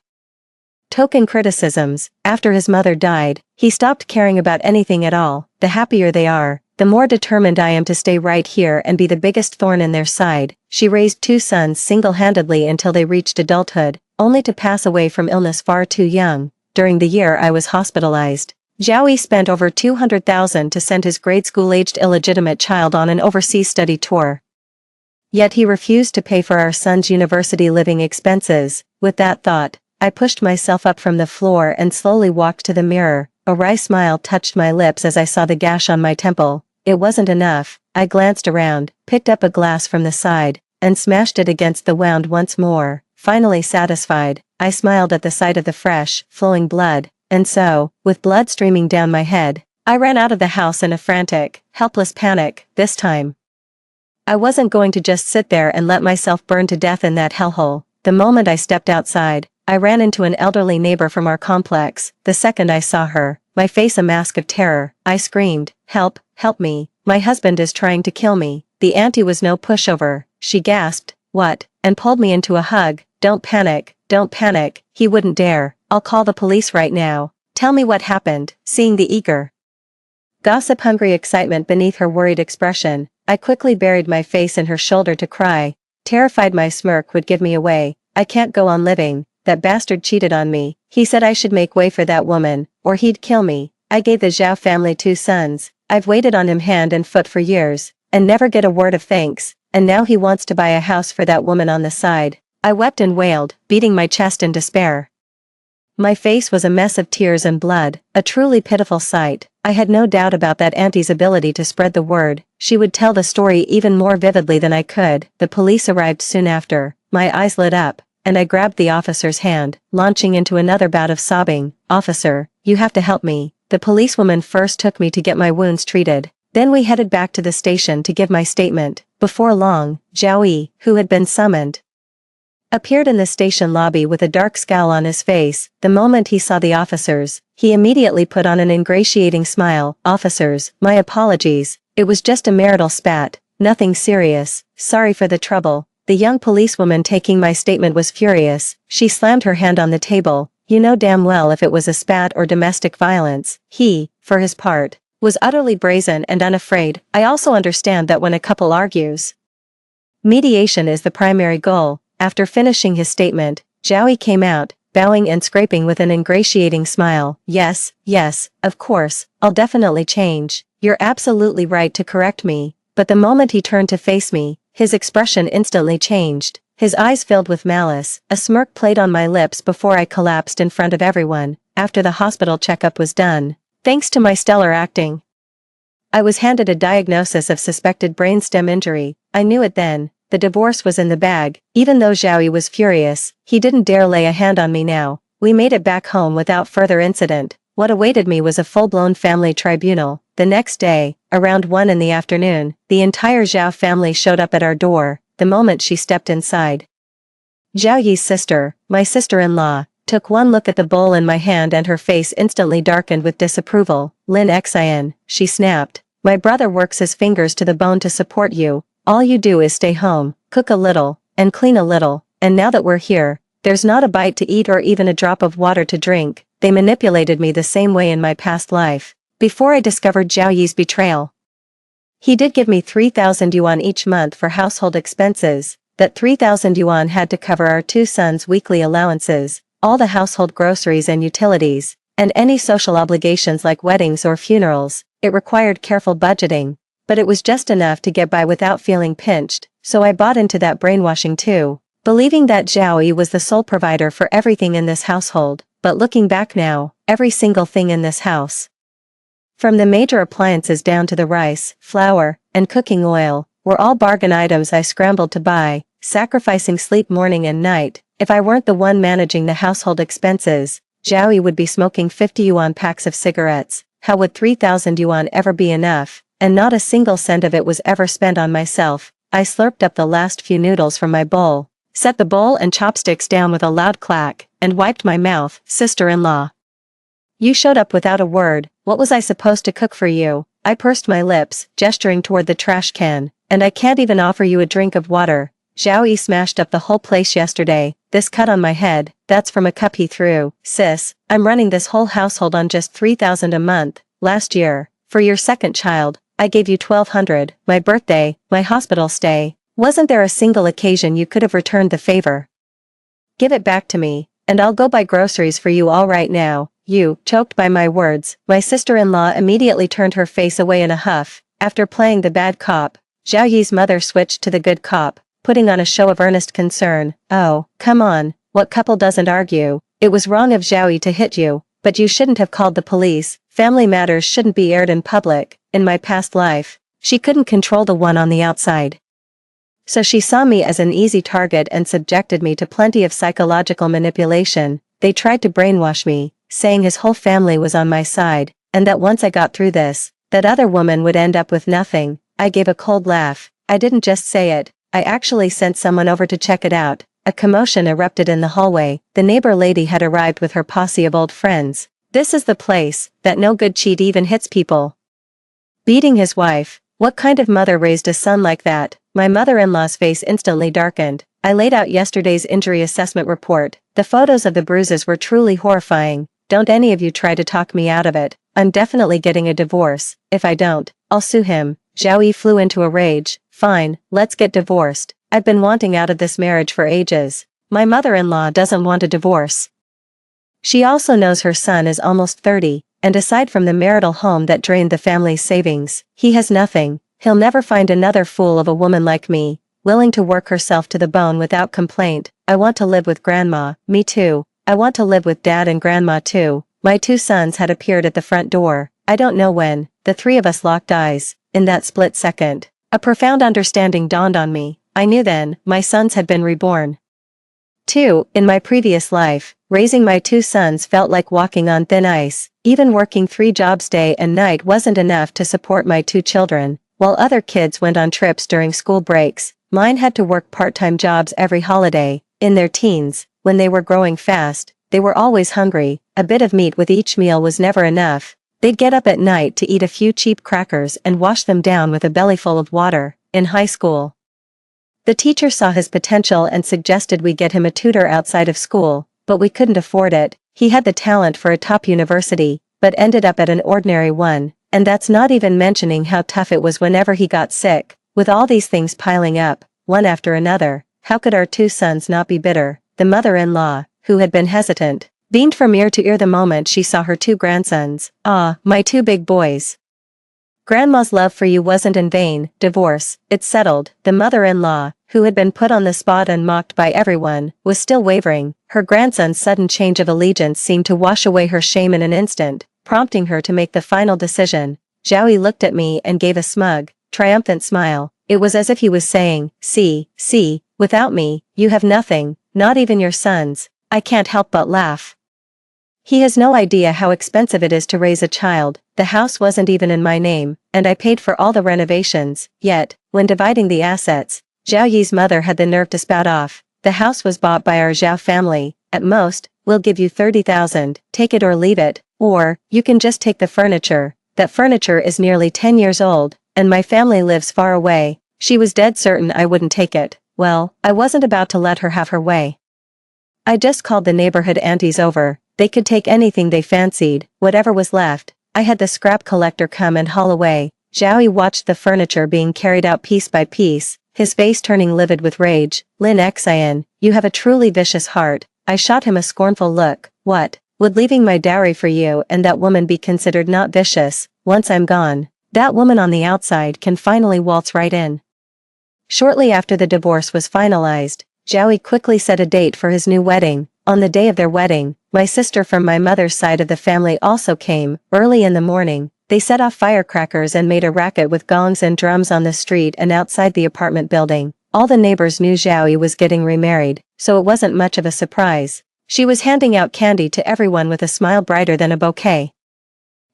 token criticisms. After his mother died, he stopped caring about anything at all. The happier they are, the more determined I am to stay right here and be the biggest thorn in their side. She raised 2 sons single-handedly until they reached adulthood, only to pass away from illness far too young. During the year I was hospitalized, Zhao spent over 200,000 to send his grade school-aged illegitimate child on an overseas study tour. Yet he refused to pay for our son's university living expenses. With that thought, I pushed myself up from the floor and slowly walked to the mirror. A wry smile touched my lips as I saw the gash on my temple. It wasn't enough. I glanced around, picked up a glass from the side, and smashed it against the wound once more. Finally satisfied, I smiled at the sight of the fresh, flowing blood, and so, with blood streaming down my head, I ran out of the house in a frantic, helpless panic. This time, I wasn't going to just sit there and let myself burn to death in that hellhole. The moment I stepped outside, I ran into an elderly neighbor from our complex. The second I saw her, my face a mask of terror, I screamed, "Help, help me, my husband is trying to kill me." The auntie was no pushover. She gasped, "What?" and pulled me into a hug. Don't panic, he wouldn't dare. I'll call the police right now." "Tell me what happened." Seeing the eager, gossip-hungry excitement beneath her worried expression, I quickly buried my face in her shoulder to cry, terrified my smirk would give me away. "I can't go on living. That bastard cheated on me. He said I should make way for that woman, or he'd kill me." I gave the Zhao family 2 sons. I've waited on him hand and foot for years, and never get a word of thanks, and now he wants to buy a house for that woman on the side. I wept and wailed, beating my chest in despair. My face was a mess of tears and blood, a truly pitiful sight. I had no doubt about that auntie's ability to spread the word. She would tell the story even more vividly than I could. The police arrived soon after. My eyes lit up, and I grabbed the officer's hand, launching into another bout of sobbing. "Officer, you have to help me." The policewoman first took me to get my wounds treated. Then we headed back to the station to give my statement. Before long, Zhao, who had been summoned appeared in the station lobby with a dark scowl on his face. The moment he saw the officers, he immediately put on an ingratiating smile. "Officers, my apologies, it was just a marital spat, nothing serious, sorry for the trouble." The young policewoman taking my statement was furious. She slammed her hand on the table. "You know damn well if it was a spat or domestic violence." He, for his part, was utterly brazen and unafraid. "I also understand that when a couple argues, mediation is the primary goal." After finishing his statement, Joey came out, bowing and scraping with an ingratiating smile. "Yes, of course, I'll definitely change. You're absolutely right to correct me." But the moment he turned to face me, his expression instantly changed. His eyes filled with malice. A smirk played on my lips before I collapsed in front of everyone. After the hospital checkup was done, thanks to my stellar acting, I was handed a diagnosis of suspected brainstem injury. I knew it then. The divorce was in the bag. Even though Joey was furious, he didn't dare lay a hand on me now. We made it back home without further incident. What awaited me was a full-blown family tribunal. The next day, around 1 in the afternoon, the entire Zhao family showed up at our door. The moment she stepped inside, Zhao Yi's sister, my sister-in-law, took one look at the bowl in my hand and her face instantly darkened with disapproval. "Lin Xin," she snapped, "my brother works his fingers to the bone to support you. All you do is stay home, cook a little, and clean a little, and now that we're here, there's not a bite to eat or even a drop of water to drink." They manipulated me the same way in my past life, before I discovered Zhao Yi's betrayal. He did give me 3,000 yuan each month for household expenses. That 3,000 yuan had to cover our two sons' weekly allowances, all the household groceries and utilities, and any social obligations like weddings or funerals. It required careful budgeting, but it was just enough to get by without feeling pinched, so I bought into that brainwashing too, believing that Zhao Yi was the sole provider for everything in this household. But looking back now, every single thing in this house, from the major appliances down to the rice, flour, and cooking oil, were all bargain items I scrambled to buy, sacrificing sleep morning and night. If I weren't the one managing the household expenses, Zhao Yi would be smoking 50 yuan packs of cigarettes. How would 3,000 yuan ever be enough? And not a single cent of it was ever spent on myself. I slurped up the last few noodles from my bowl, set the bowl and chopsticks down with a loud clack, and wiped my mouth. "Sister-in-law, you showed up without a word. What was I supposed to cook for you?" I pursed my lips, gesturing toward the trash can. "And I can't even offer you a drink of water. Zhao Yi smashed up the whole place yesterday. This cut on my head, that's from a cup he threw." "Sis, I'm running this whole household on just 3,000 a month. Last year, for your second child, I gave you 1,200, my birthday, my hospital stay. Wasn't there a single occasion you could have returned the favor? Give it back to me, and I'll go buy groceries for you all right now." "You," choked by my words, my sister-in-law immediately turned her face away in a huff. After playing the bad cop, Zhao Yi's mother switched to the good cop, putting on a show of earnest concern. "Oh, come on, what couple doesn't argue? It was wrong of Zhao Yi to hit you, but you shouldn't have called the police. Family matters shouldn't be aired in public." In my past life, she couldn't control the one on the outside, so she saw me as an easy target and subjected me to plenty of psychological manipulation. They tried to brainwash me, saying his whole family was on my side, and that once I got through this, that other woman would end up with nothing. I gave a cold laugh. I didn't just say it, I actually sent someone over to check it out. A commotion erupted in the hallway. The neighbor lady had arrived with her posse of old friends. "This is the place that no good cheat even hits people. Beating his wife. What kind of mother raised a son like that?" My mother-in-law's face instantly darkened. I laid out yesterday's injury assessment report. The photos of the bruises were truly horrifying. "Don't any of you try to talk me out of it. I'm definitely getting a divorce. If I don't, I'll sue him." Zhao Yi flew into a rage. "Fine, let's get divorced. I've been wanting out of this marriage for ages. My mother-in-law doesn't want a divorce. She also knows her son is almost 30, and aside from the marital home that drained the family's savings, he has nothing. He'll never find another fool of a woman like me, willing to work herself to the bone without complaint. I want to live with grandma." "Me too. I want to live with dad and grandma too." My two sons had appeared at the front door. I don't know when. The three of us locked eyes. In that split second, a profound understanding dawned on me. I knew then, my sons had been reborn. 2. In my previous life, raising my two sons felt like walking on thin ice. Even working 3 jobs day and night wasn't enough to support my 2 children. While other kids went on trips during school breaks, mine had to work part-time jobs every holiday. In their teens, when they were growing fast, they were always hungry. A bit of meat with each meal was never enough. They'd get up at night to eat a few cheap crackers and wash them down with a bellyful of water. In high school, the teacher saw his potential and suggested we get him a tutor outside of school, but we couldn't afford it. He had the talent for a top university, but ended up at an ordinary one, and that's not even mentioning how tough it was whenever he got sick. With all these things piling up, one after another, how could our 2 sons not be bitter? The mother-in-law, who had been hesitant, beamed from ear to ear the moment she saw her 2 grandsons. "Ah, my 2 big boys. Grandma's love for you wasn't in vain. Divorce, it's settled." The mother-in-law, who had been put on the spot and mocked by everyone, was still wavering. Her grandson's sudden change of allegiance seemed to wash away her shame in an instant, prompting her to make the final decision. Zhao looked at me and gave a smug, triumphant smile. It was as if he was saying, see, without me, you have nothing, not even your sons. I can't help but laugh. He has no idea how expensive it is to raise a child. The house wasn't even in my name, and I paid for all the renovations. Yet, when dividing the assets, Zhao Yi's mother had the nerve to spout off. "The house was bought by our Zhao family. At most, we'll give you 30,000, take it or leave it, or, you can just take the furniture. That furniture is nearly 10 years old, and my family lives far away." She was dead certain I wouldn't take it. Well, I wasn't about to let her have her way. I just called the neighborhood aunties over. They could take anything they fancied, whatever was left. I had the scrap collector come and haul away. Zhao Yi watched the furniture being carried out piece by piece, his face turning livid with rage. "Lin Xian, you have a truly vicious heart." I shot him a scornful look. "What? Would leaving my dowry for you and that woman be considered not vicious? Once I'm gone, that woman on the outside can finally waltz right in." Shortly after the divorce was finalized, Zhao Yi quickly set a date for his new wedding. On the day of their wedding, my sister from my mother's side of the family also came. Early in the morning, they set off firecrackers and made a racket with gongs and drums on the street and outside the apartment building. All the neighbors knew Zhao Yi was getting remarried, so it wasn't much of a surprise. She was handing out candy to everyone with a smile brighter than a bouquet.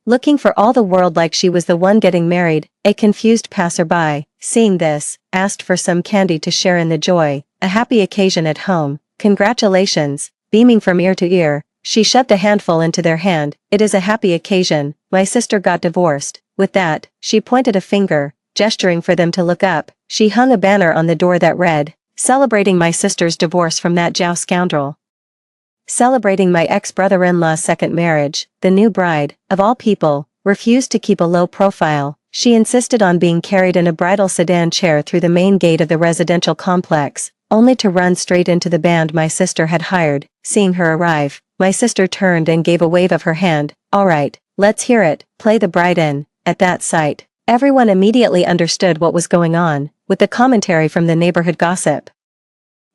Looking for all the world like she was the one getting married, a confused passerby, seeing this, asked for some candy to share in the joy. "A happy occasion at home. Congratulations." Beaming from ear to ear, she shoved a handful into their hand. "It is a happy occasion. My sister got divorced." With that, she pointed a finger, gesturing for them to look up. She hung a banner on the door that read, "Celebrating my sister's divorce from that Zhao scoundrel. Celebrating my ex-brother-in-law's second marriage." The new bride, of all people, refused to keep a low profile. She insisted on being carried in a bridal sedan chair through the main gate of the residential complex, only to run straight into the band my sister had hired. Seeing her arrive, my sister turned and gave a wave of her hand. "All right, let's hear it, play the bride in." At that sight, everyone immediately understood what was going on, with the commentary from the neighborhood gossip.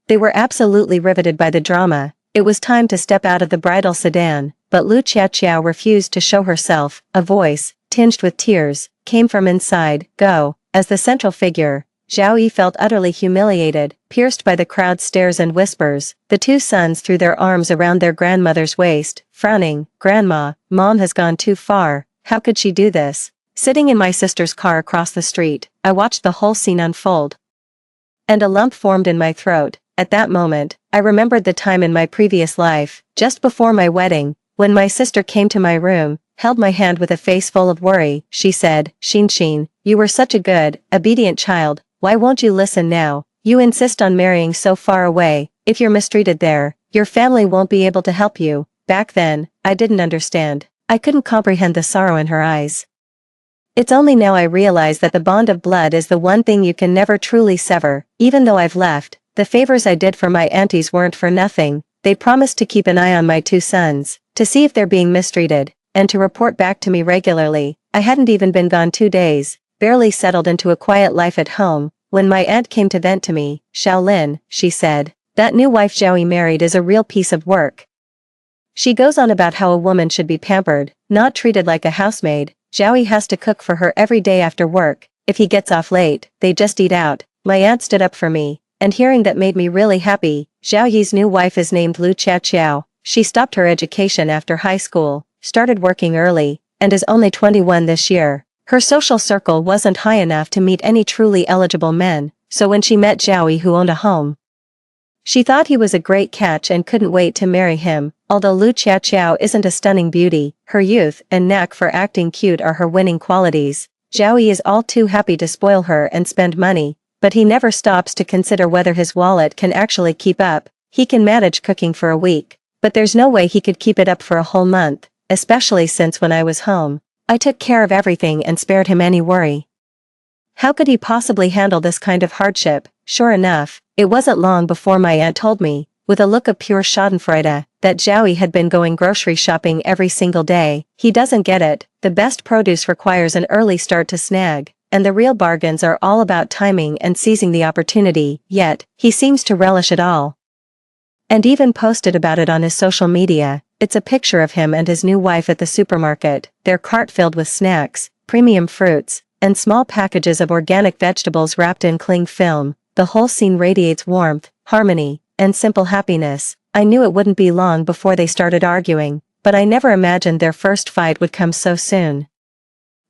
They were absolutely riveted by the drama. It was time to step out of the bridal sedan, but Lu Qiaoqiao refused to show herself. A voice, tinged with tears, came from inside. "Go." As the central figure, Zhao Yi felt utterly humiliated, pierced by the crowd's stares and whispers. The 2 sons threw their arms around their grandmother's waist, frowning. "Grandma, Mom has gone too far. How could she do this?" Sitting in my sister's car across the street, I watched the whole scene unfold. And a lump formed in my throat. At that moment, I remembered the time in my previous life, just before my wedding, when my sister came to my room, held my hand with a face full of worry. She said, Xin, you were such a good, obedient child. Why won't you listen now? You insist on marrying so far away. If you're mistreated there, your family won't be able to help you." Back then, I didn't understand. I couldn't comprehend the sorrow in her eyes. It's only now I realize that the bond of blood is the one thing you can never truly sever. Even though I've left, the favors I did for my aunties weren't for nothing. They promised to keep an eye on my 2 sons, to see if they're being mistreated, and to report back to me regularly. I hadn't even been gone 2 days, barely settled into a quiet life at home, when my aunt came to vent to me. "Shaolin," she said, "that new wife Zhao Yi married is a real piece of work. She goes on about how a woman should be pampered, not treated like a housemaid. Zhao Yi has to cook for her every day after work. If he gets off late, they just eat out." My aunt stood up for me, and hearing that made me really happy. Zhao Yi's new wife is named Lu Qiaoqiao. She stopped her education after high school, started working early, and is only 21 this year. Her social circle wasn't high enough to meet any truly eligible men, so when she met Zhao Yi who owned a home, She thought he was a great catch and couldn't wait to marry him. Although Lu Xiaoqiao isn't a stunning beauty, her youth and knack for acting cute are her winning qualities. Zhao Yi is all too happy to spoil her and spend money, but he never stops to consider whether his wallet can actually keep up. He can manage cooking for a week, but there's no way he could keep it up for a whole month, especially since when I was home, I took care of everything and spared him any worry. How could he possibly handle this kind of hardship? Sure enough, it wasn't long before my aunt told me, with a look of pure schadenfreude, that Zhao Yi had been going grocery shopping every single day. He doesn't get it. The best produce requires an early start to snag, and the real bargains are all about timing and seizing the opportunity, yet, he seems to relish it all. And even posted about it on his social media. It's a picture of him and his new wife at the supermarket, their cart filled with snacks, premium fruits, and small packages of organic vegetables wrapped in cling film. The whole scene radiates warmth, harmony, and simple happiness. I knew it wouldn't be long before they started arguing, but I never imagined their first fight would come so soon.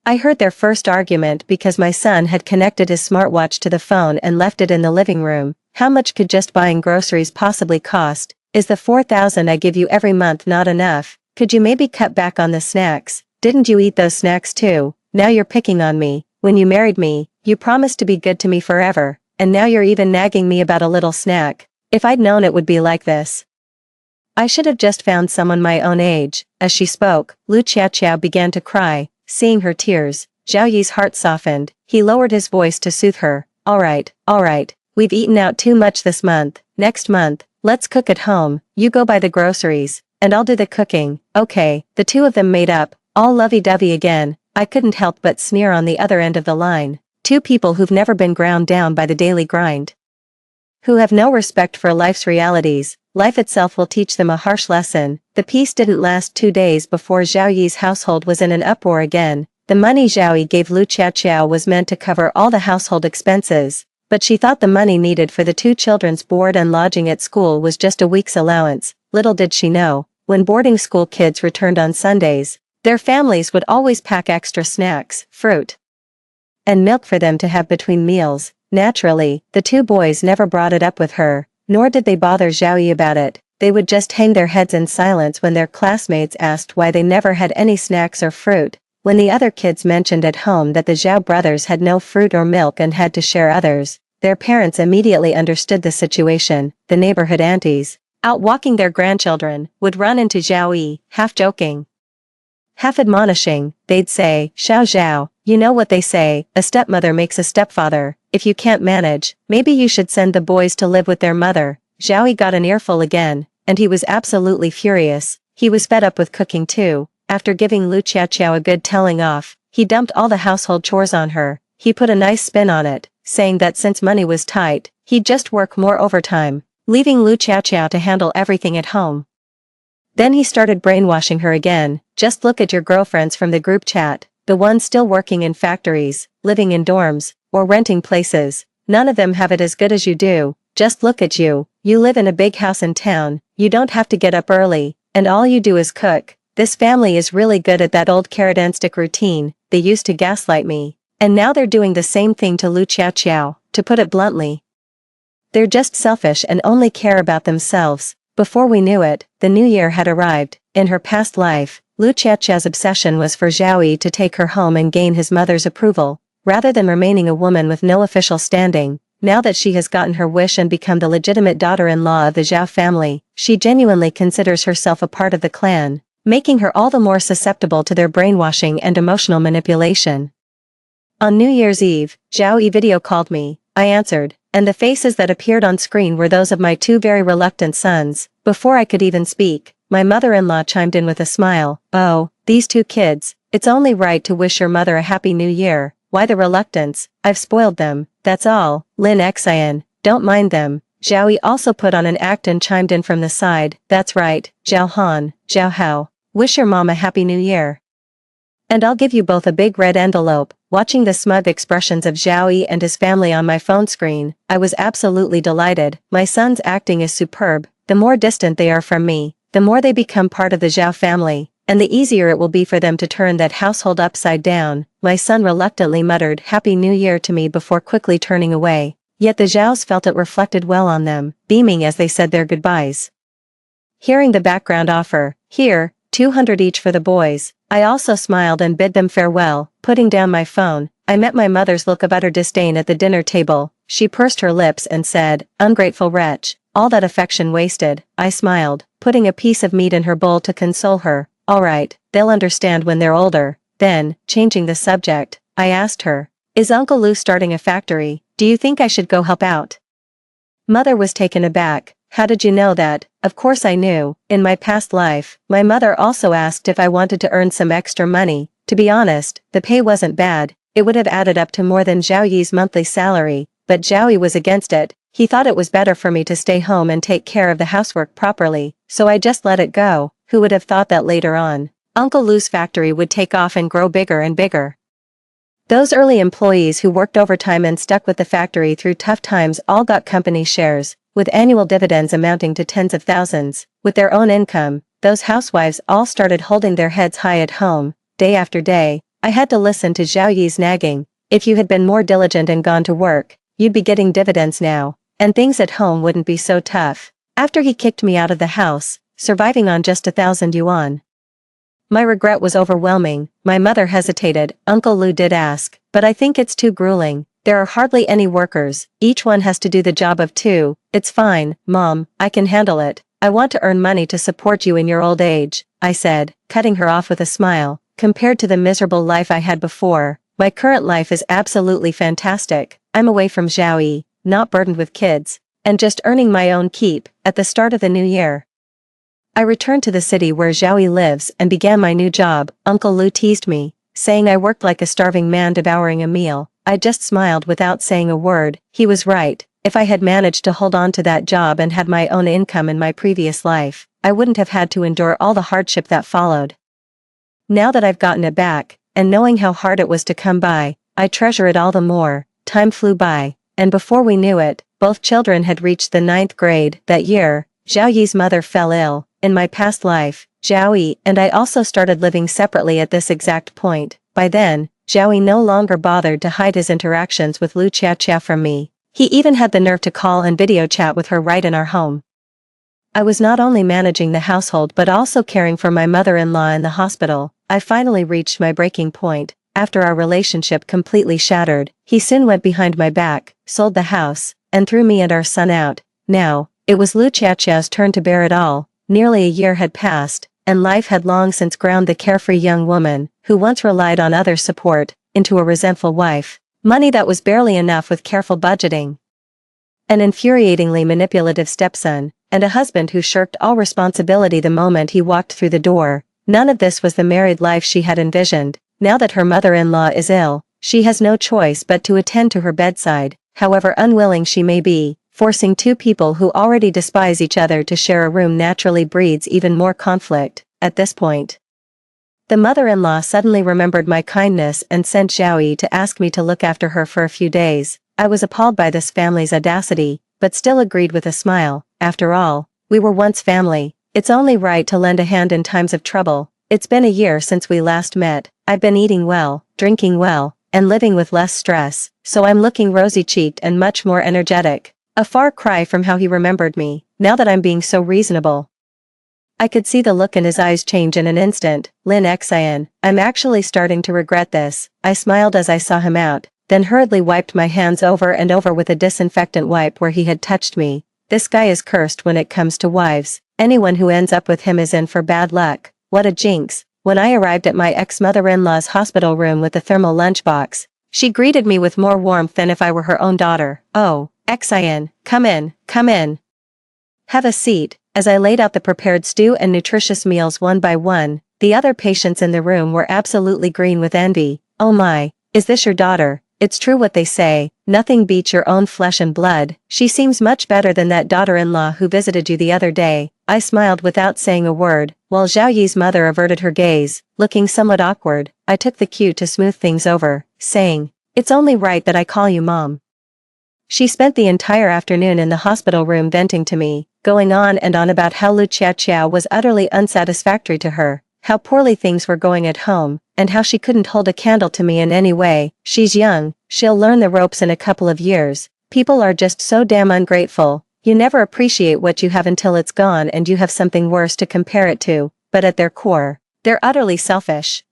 I heard their first argument because my son had connected his smartwatch to the phone and left it in the living room. How much could just buying groceries possibly cost? Is the $4,000 I give you every month not enough? Could you maybe cut back on the snacks? Didn't you eat those snacks too? Now you're picking on me. When you married me, you promised to be good to me forever, and now you're even nagging me about a little snack. If I'd known it would be like this, I should have just found someone my own age. As she spoke, Lu Xiaoqiao began to cry. Seeing her tears, Zhao Yi's heart softened. He lowered his voice to soothe her. All right. We've eaten out too much this month. Next month, let's cook at home. You go buy the groceries, and I'll do the cooking. Okay. The two of them made up, all lovey-dovey again. I couldn't help but sneer on the other end of the line. Two people who've never been ground down by the daily grind, who have no respect for life's realities. Life itself will teach them a harsh lesson. The peace didn't last 2 days before Zhao Yi's household was in an uproar again. The money Zhao Yi gave Lu Xiaoqiao was meant to cover all the household expenses, but she thought the money needed for the two children's board and lodging at school was just a week's allowance. Little did she know, when boarding school kids returned on Sundays, their families would always pack extra snacks, fruit, and milk for them to have between meals. Naturally, the two boys never brought it up with her, nor did they bother Zhao Yi about it. They would just hang their heads in silence when their classmates asked why they never had any snacks or fruit. When the other kids mentioned at home that the Zhao brothers had no fruit or milk and had to share others, their parents immediately understood the situation. The neighborhood aunties, out walking their grandchildren, would run into Zhao Yi, half joking, half admonishing. They'd say, Zhao, you know what they say, a stepmother makes a stepfather. If you can't manage, maybe you should send the boys to live with their mother. Zhao Yi got an earful again, and he was absolutely furious. He was fed up with cooking too. After giving Lu Xiaoqiao a good telling off, he dumped all the household chores on her. He put a nice spin on it, saying that since money was tight, he'd just work more overtime, leaving Lu Xiaoqiao to handle everything at home. Then he started brainwashing her again. Just look at your girlfriends from the group chat, the ones still working in factories, living in dorms, or renting places. None of them have it as good as you do. Just look at you. You live in a big house in town, you don't have to get up early, and all you do is cook. This family is really good at that old carrot and stick routine. They used to gaslight me, and now they're doing the same thing to Lu Xiaoqiao. To put it bluntly, they're just selfish and only care about themselves. Before we knew it, the new year had arrived. In her past life, Lu Xiaoqiao's obsession was for Zhao Yi to take her home and gain his mother's approval, rather than remaining a woman with no official standing. Now that she has gotten her wish and become the legitimate daughter-in-law of the Zhao family, she genuinely considers herself a part of the clan, making her all the more susceptible to their brainwashing and emotional manipulation. On New Year's Eve, Zhao Yi video called me. I answered, and the faces that appeared on screen were those of my two very reluctant sons. Before I could even speak, my mother-in-law chimed in with a smile. Oh, these two kids, it's only right to wish your mother a happy new year. Why the reluctance? I've spoiled them, that's all. Lin Xian, don't mind them. Zhao Yi also put on an act and chimed in from the side. That's right, Zhao Han, Zhao Hao. Wish your mom a happy new year. And I'll give you both a big red envelope. Watching the smug expressions of Zhao Yi and his family on my phone screen, I was absolutely delighted. My son's acting is superb. The more distant they are from me, the more they become part of the Zhao family, and the easier it will be for them to turn that household upside down. My son reluctantly muttered Happy New Year to me before quickly turning away. Yet the Zhaos felt it reflected well on them, beaming as they said their goodbyes. Hearing the background offer, "Here, 200 each for the boys," I also smiled and bid them farewell. Putting down my phone, I met my mother's look of utter disdain at the dinner table. She pursed her lips and said, "Ungrateful wretch, all that affection wasted." I smiled, putting a piece of meat in her bowl to console her. "All right, they'll understand when they're older." Then, changing the subject, I asked her, "Is Uncle Lou starting a factory? Do you think I should go help out?" Mother was taken aback. "How did you know that?" Of course I knew. In my past life, my mother also asked if I wanted to earn some extra money. To be honest, the pay wasn't bad. It would have added up to more than Zhao Yi's monthly salary, but Zhao Yi was against it. He thought it was better for me to stay home and take care of the housework properly, so I just let it go. Who would have thought that later on, Uncle Lou's factory would take off and grow bigger and bigger? Those early employees who worked overtime and stuck with the factory through tough times all got company shares, with annual dividends amounting to tens of thousands. With their own income, those housewives all started holding their heads high at home. Day after day, I had to listen to Zhao Yi's nagging. "If you had been more diligent and gone to work, you'd be getting dividends now, and things at home wouldn't be so tough." After he kicked me out of the house, surviving on just 1,000 yuan. My regret was overwhelming. My mother hesitated. "Uncle Lou did ask, but I think it's too grueling. There are hardly any workers, each one has to do the job of two." "It's fine, Mom, I can handle it. I want to earn money to support you in your old age," I said, cutting her off with a smile. Compared to the miserable life I had before, my current life is absolutely fantastic. I'm away from Zhao Yi, not burdened with kids, and just earning my own keep. At the start of the new year, I returned to the city where Zhao Yi lives and began my new job. Uncle Lou teased me, saying I worked like a starving man devouring a meal. I just smiled without saying a word. He was right. If I had managed to hold on to that job and had my own income in my previous life, I wouldn't have had to endure all the hardship that followed. Now that I've gotten it back, and knowing how hard it was to come by, I treasure it all the more. Time flew by, and before we knew it, both children had reached the 9th grade. That year, Zhao Yi's mother fell ill. In my past life, Zhao Yi and I also started living separately at this exact point. By then, Zhao Yi no longer bothered to hide his interactions with Lu Qiaqia from me. He even had the nerve to call and video chat with her right in our home. I was not only managing the household but also caring for my mother-in-law in the hospital. I finally reached my breaking point. After our relationship completely shattered, he soon went behind my back, sold the house, and threw me and our son out. Now, it was Lu Qiaqia's turn to bear it all. Nearly a year had passed, and life had long since ground the carefree young woman, who once relied on others' support, into a resentful wife. Money that was barely enough with careful budgeting. An infuriatingly manipulative stepson, and a husband who shirked all responsibility the moment he walked through the door. None of this was the married life she had envisioned. Now that her mother-in-law is ill, she has no choice but to attend to her bedside, however unwilling she may be. Forcing two people who already despise each other to share a room naturally breeds even more conflict. At this point, the mother-in-law suddenly remembered my kindness and sent Zhao Yi to ask me to look after her for a few days. I was appalled by this family's audacity, but still agreed with a smile. After all, we were once family. It's only right to lend a hand in times of trouble. It's been a year since we last met. I've been eating well, drinking well, and living with less stress, so I'm looking rosy-cheeked and much more energetic. A far cry from how he remembered me, now that I'm being so reasonable. I could see the look in his eyes change in an instant. "Lin Xian, I'm actually starting to regret this." I smiled as I saw him out, then hurriedly wiped my hands over and over with a disinfectant wipe where he had touched me. This guy is cursed when it comes to wives. Anyone who ends up with him is in for bad luck. What a jinx. When I arrived at my ex-mother-in-law's hospital room with the thermal lunchbox, she greeted me with more warmth than if I were her own daughter. "Oh, Xian, come in, come in. Have a seat." As I laid out the prepared stew and nutritious meals one by one, the other patients in the room were absolutely green with envy. "Oh my, is this your daughter? It's true what they say, nothing beats your own flesh and blood. She seems much better than that daughter-in-law who visited you the other day." I smiled without saying a word, while Zhao Yi's mother averted her gaze, looking somewhat awkward. I took the cue to smooth things over, saying, "It's only right that I call you Mom." She spent the entire afternoon in the hospital room venting to me, going on and on about how Lu Qiaqia was utterly unsatisfactory to her, how poorly things were going at home, and how she couldn't hold a candle to me in any way. "She's young, she'll learn the ropes in a couple of years. People are just so damn ungrateful. You never appreciate what you have until it's gone and you have something worse to compare it to, but at their core, they're utterly selfish.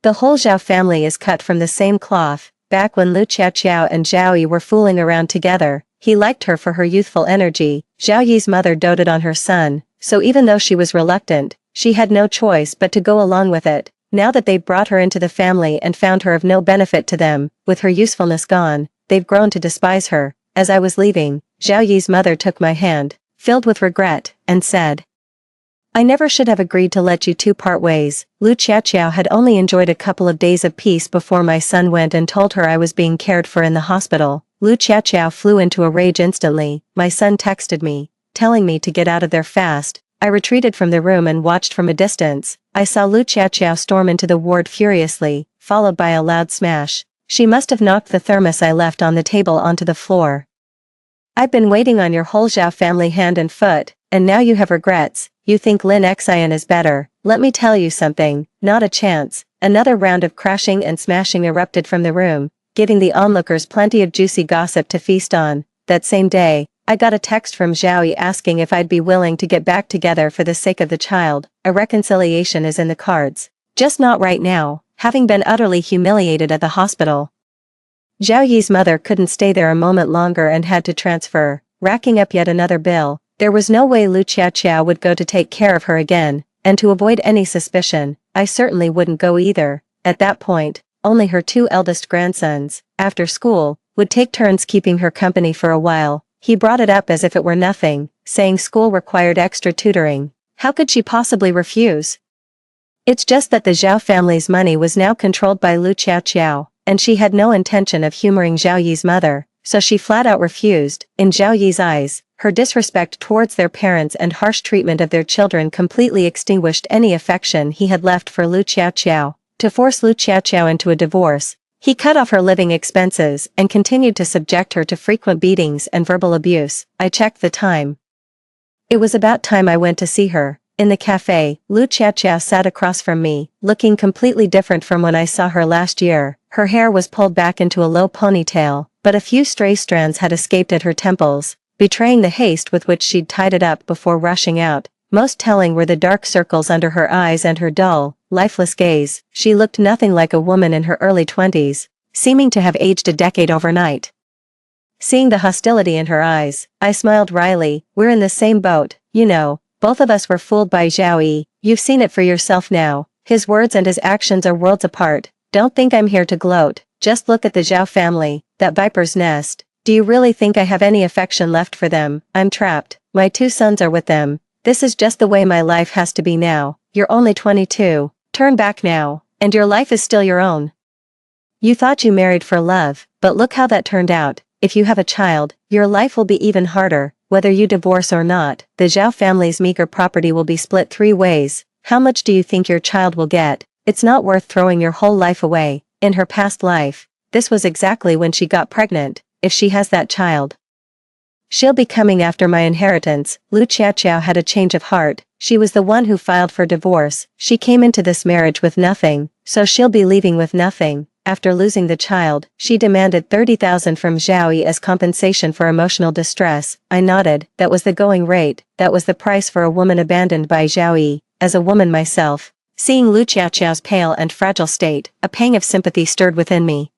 The whole Zhao family is cut from the same cloth. Back when Lu Qiaoqiao and Zhao Yi were fooling around together, he liked her for her youthful energy. Zhao Yi's mother doted on her son, so even though she was reluctant, she had no choice but to go along with it. Now that they've brought her into the family and found her of no benefit to them, with her usefulness gone, they've grown to despise her. As I was leaving, Zhao Yi's mother took my hand, filled with regret, and said, "I never should have agreed to let you two part ways." Lu Qiaoqiao had only enjoyed a couple of days of peace before my son went and told her I was being cared for in the hospital. Lu Qiaoqiao flew into a rage instantly. My son texted me, telling me to get out of there fast. I retreated from the room and watched from a distance. I saw Lu Qiaoqiao storm into the ward furiously, followed by a loud smash. She must have knocked the thermos I left on the table onto the floor. "I've been waiting on your whole Zhao family hand and foot, and now you have regrets. You think Lin Xian is better. Let me tell you something, not a chance." Another round of crashing and smashing erupted from the room, giving the onlookers plenty of juicy gossip to feast on. That same day, I got a text from Zhao Yi asking if I'd be willing to get back together for the sake of the child. A reconciliation is in the cards. Just not right now, having been utterly humiliated at the hospital. Zhao Yi's mother couldn't stay there a moment longer and had to transfer, racking up yet another bill. There was no way Lu Qiaoqiao would go to take care of her again, and to avoid any suspicion, I certainly wouldn't go either. At that point, only her two eldest grandsons, after school, would take turns keeping her company for a while. He brought it up as if it were nothing, saying school required extra tutoring. How could she possibly refuse? It's just that the Zhao family's money was now controlled by Lu Qiaoqiao, and she had no intention of humoring Zhao Yi's mother, so she flat out refused. In Zhao Yi's eyes, her disrespect towards their parents and harsh treatment of their children completely extinguished any affection he had left for Lu Qiaoqiao. To force Lu Qiaoqiao into a divorce, he cut off her living expenses and continued to subject her to frequent beatings and verbal abuse. I checked the time. It was about time I went to see her. In the cafe, Lu Qiaoqiao sat across from me, looking completely different from when I saw her last year. Her hair was pulled back into a low ponytail, but a few stray strands had escaped at her temples, betraying the haste with which she'd tied it up before rushing out. Most telling were the dark circles under her eyes and her dull, lifeless gaze. She looked nothing like a woman in her early 20s, seeming to have aged a decade overnight. Seeing the hostility in her eyes, I smiled wryly. "We're in the same boat, you know. Both of us were fooled by Zhao Yi. You've seen it for yourself now. His words and his actions are worlds apart. Don't think I'm here to gloat. Just look at the Zhao family, that viper's nest. Do you really think I have any affection left for them? I'm trapped. My two sons are with them. This is just the way my life has to be now. You're only 22. Turn back now, and your life is still your own. You thought you married for love, but look how that turned out. If you have a child, your life will be even harder. Whether you divorce or not, the Zhao family's meager property will be split 3 ways. How much do you think your child will get? It's not worth throwing your whole life away." In her past life, this was exactly when she got pregnant. If she has that child, she'll be coming after my inheritance. Lu Qiaoqiao had a change of heart. She was the one who filed for divorce. She came into this marriage with nothing, so she'll be leaving with nothing. After losing the child, she demanded 30,000 from Zhao Yi as compensation for emotional distress. I nodded. That was the going rate. That was the price for a woman abandoned by Zhao Yi. As a woman myself, seeing Lu Qiaoqiao's pale and fragile state, a pang of sympathy stirred within me.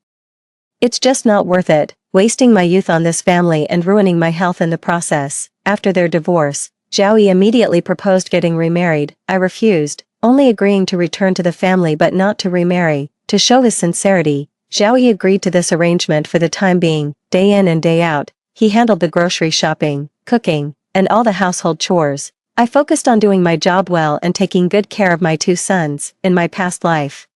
It's just not worth it, wasting my youth on this family and ruining my health in the process. After their divorce, Zhao Yi immediately proposed getting remarried. I refused, only agreeing to return to the family but not to remarry. To show his sincerity, Zhao Yi agreed to this arrangement for the time being. Day in and day out, he handled the grocery shopping, cooking, and all the household chores. I focused on doing my job well and taking good care of my 2 sons. In my past life,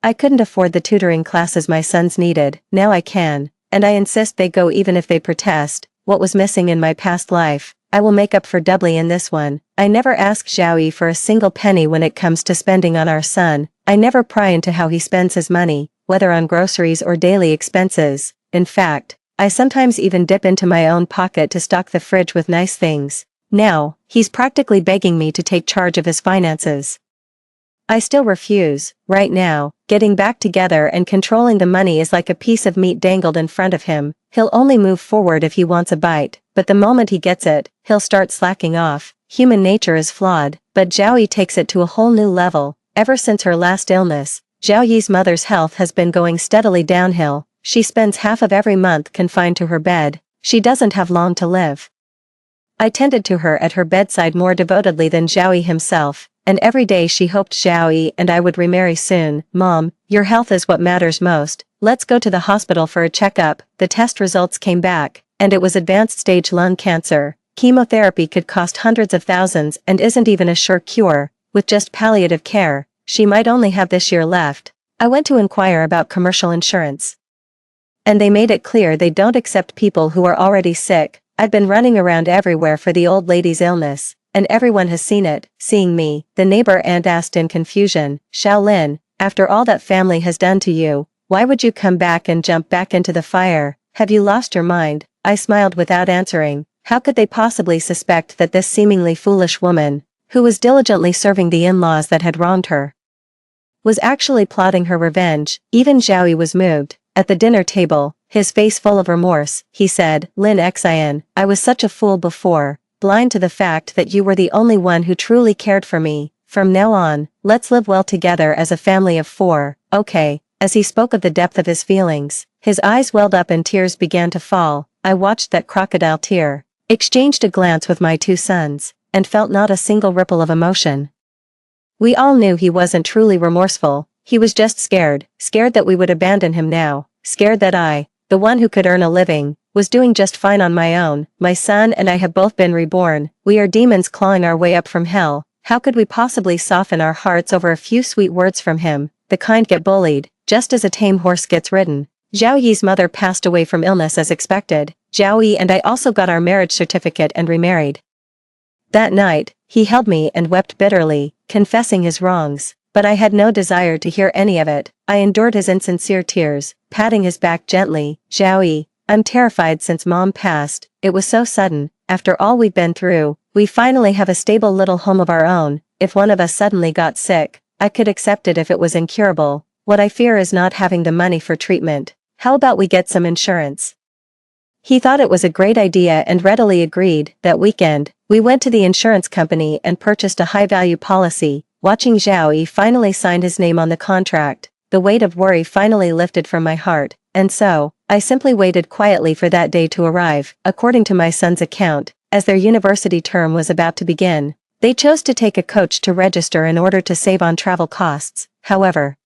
I couldn't afford the tutoring classes my sons needed. Now I can, and I insist they go even if they protest. What was missing in my past life, I will make up for doubly in this one. I never ask Zhao Yi for a single penny when it comes to spending on our son. I never pry into how he spends his money, whether on groceries or daily expenses. In fact, I sometimes even dip into my own pocket to stock the fridge with nice things. Now, he's practically begging me to take charge of his finances. I still refuse. Right now, getting back together and controlling the money is like a piece of meat dangled in front of him. He'll only move forward if he wants a bite, but the moment he gets it, he'll start slacking off. Human nature is flawed, but Zhao Yi takes it to a whole new level. Ever since her last illness, Zhao Yi's mother's health has been going steadily downhill. She spends half of every month confined to her bed. She doesn't have long to live. I tended to her at her bedside more devotedly than Zhao Yi himself, and every day she hoped Zhao Yi and I would remarry soon. Mom, your health is what matters most. Let's go to the hospital for a checkup. The test results came back, and it was advanced stage lung cancer. Chemotherapy could cost hundreds of thousands and isn't even a sure cure. With just palliative care, she might only have this year left. I went to inquire about commercial insurance, and they made it clear they don't accept people who are already sick. I'd been running around everywhere for the old lady's illness, and everyone has seen it. Seeing me, the neighbor aunt asked in confusion, Shaolin, after all that family has done to you, why would you come back and jump back into the fire? Have you lost your mind? I smiled without answering. How could they possibly suspect that this seemingly foolish woman, who was diligently serving the in-laws that had wronged her, was actually plotting her revenge? Even Zhao Yi was moved. At the dinner table, his face full of remorse, he said, Lin Xian, I was such a fool before, blind to the fact that you were the only one who truly cared for me. From now on, let's live well together as a family of 4, okay? As he spoke of the depth of his feelings, his eyes welled up and tears began to fall. I watched that crocodile tear, exchanged a glance with my 2 sons, and felt not a single ripple of emotion. We all knew he wasn't truly remorseful. He was just scared that we would abandon him now, scared that I, the one who could earn a living, was doing just fine on my own. My son and I have both been reborn. We are demons clawing our way up from hell. How could we possibly soften our hearts over a few sweet words from him? The kind get bullied, just as a tame horse gets ridden. Zhao Yi's mother passed away from illness as expected. Zhao Yi and I also got our marriage certificate and remarried. That night, he held me and wept bitterly, confessing his wrongs, but I had no desire to hear any of it. I endured his insincere tears, patting his back gently. Zhao Yi, I'm terrified since Mom passed. It was so sudden. After all we've been through, we finally have a stable little home of our own. If one of us suddenly got sick, I could accept it if it was incurable. What I fear is not having the money for treatment. How about we get some insurance? He thought it was a great idea and readily agreed. That weekend, we went to the insurance company and purchased a high-value policy. Watching Zhao Yi finally sign his name on the contract, the weight of worry finally lifted from my heart, and so, I simply waited quietly for that day to arrive. According to my son's account, as their university term was about to begin, they chose to take a coach to register in order to save on travel costs. However,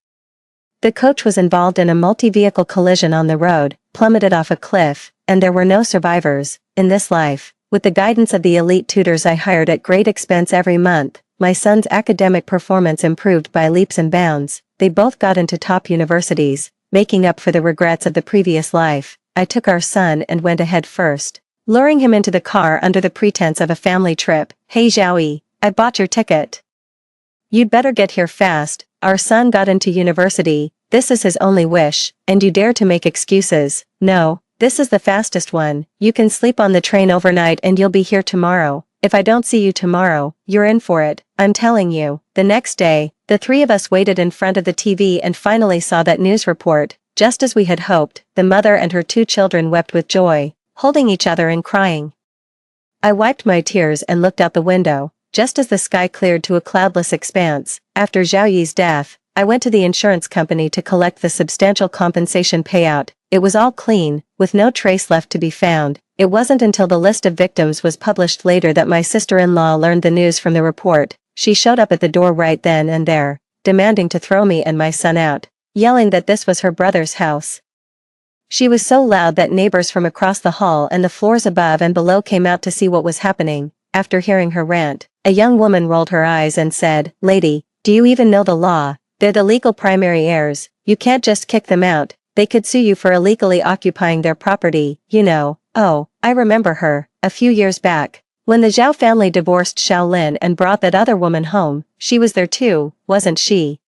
the coach was involved in a multi-vehicle collision on the road, plummeted off a cliff, and there were no survivors. In this life, with the guidance of the elite tutors I hired at great expense every month, my son's academic performance improved by leaps and bounds. They both got into top universities, making up for the regrets of the previous life. I took our son and went ahead first, luring him into the car under the pretense of a family trip. Hey Zhao Yi, I bought your ticket. You'd better get here fast. Our son got into university. This is his only wish, and you dare to make excuses. No, this is the fastest one. You can sleep on the train overnight and you'll be here tomorrow. If I don't see you tomorrow, you're in for it, I'm telling you. The next day, the 3 of us waited in front of the TV and finally saw that news report. Just as we had hoped, the mother and her 2 children wept with joy, holding each other and crying. I wiped my tears and looked out the window. Just as the sky cleared to a cloudless expanse, after Zhao Yi's death, I went to the insurance company to collect the substantial compensation payout. It was all clean, with no trace left to be found. It wasn't until the list of victims was published later that my sister-in-law learned the news from the report. She showed up at the door right then and there, demanding to throw me and my son out, yelling that this was her brother's house. She was so loud that neighbors from across the hall and the floors above and below came out to see what was happening. After hearing her rant, a young woman rolled her eyes and said, Lady, do you even know the law? They're the legal primary heirs. You can't just kick them out. They could sue you for illegally occupying their property, you know. Oh, I remember her. A few years back, when the Zhao family divorced Shaolin and brought that other woman home, she was there too, wasn't she?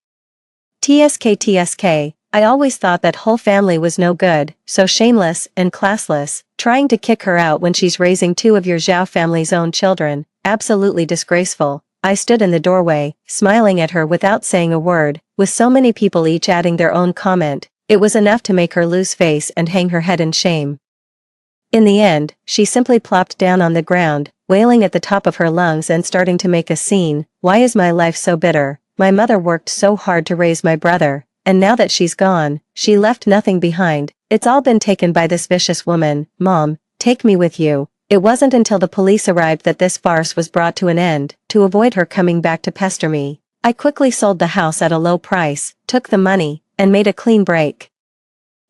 TSK. I always thought that whole family was no good, so shameless and classless, trying to kick her out when she's raising 2 of your Zhao family's own children. Absolutely disgraceful. I stood in the doorway, smiling at her without saying a word. With so many people each adding their own comment, it was enough to make her lose face and hang her head in shame. In the end, she simply plopped down on the ground, wailing at the top of her lungs and starting to make a scene. Why is my life so bitter? My mother worked so hard to raise my brother, and now that she's gone, she left nothing behind. It's all been taken by this vicious woman. Mom, take me with you. It wasn't until the police arrived that this farce was brought to an end. To avoid her coming back to pester me, I quickly sold the house at a low price, took the money, and made a clean break.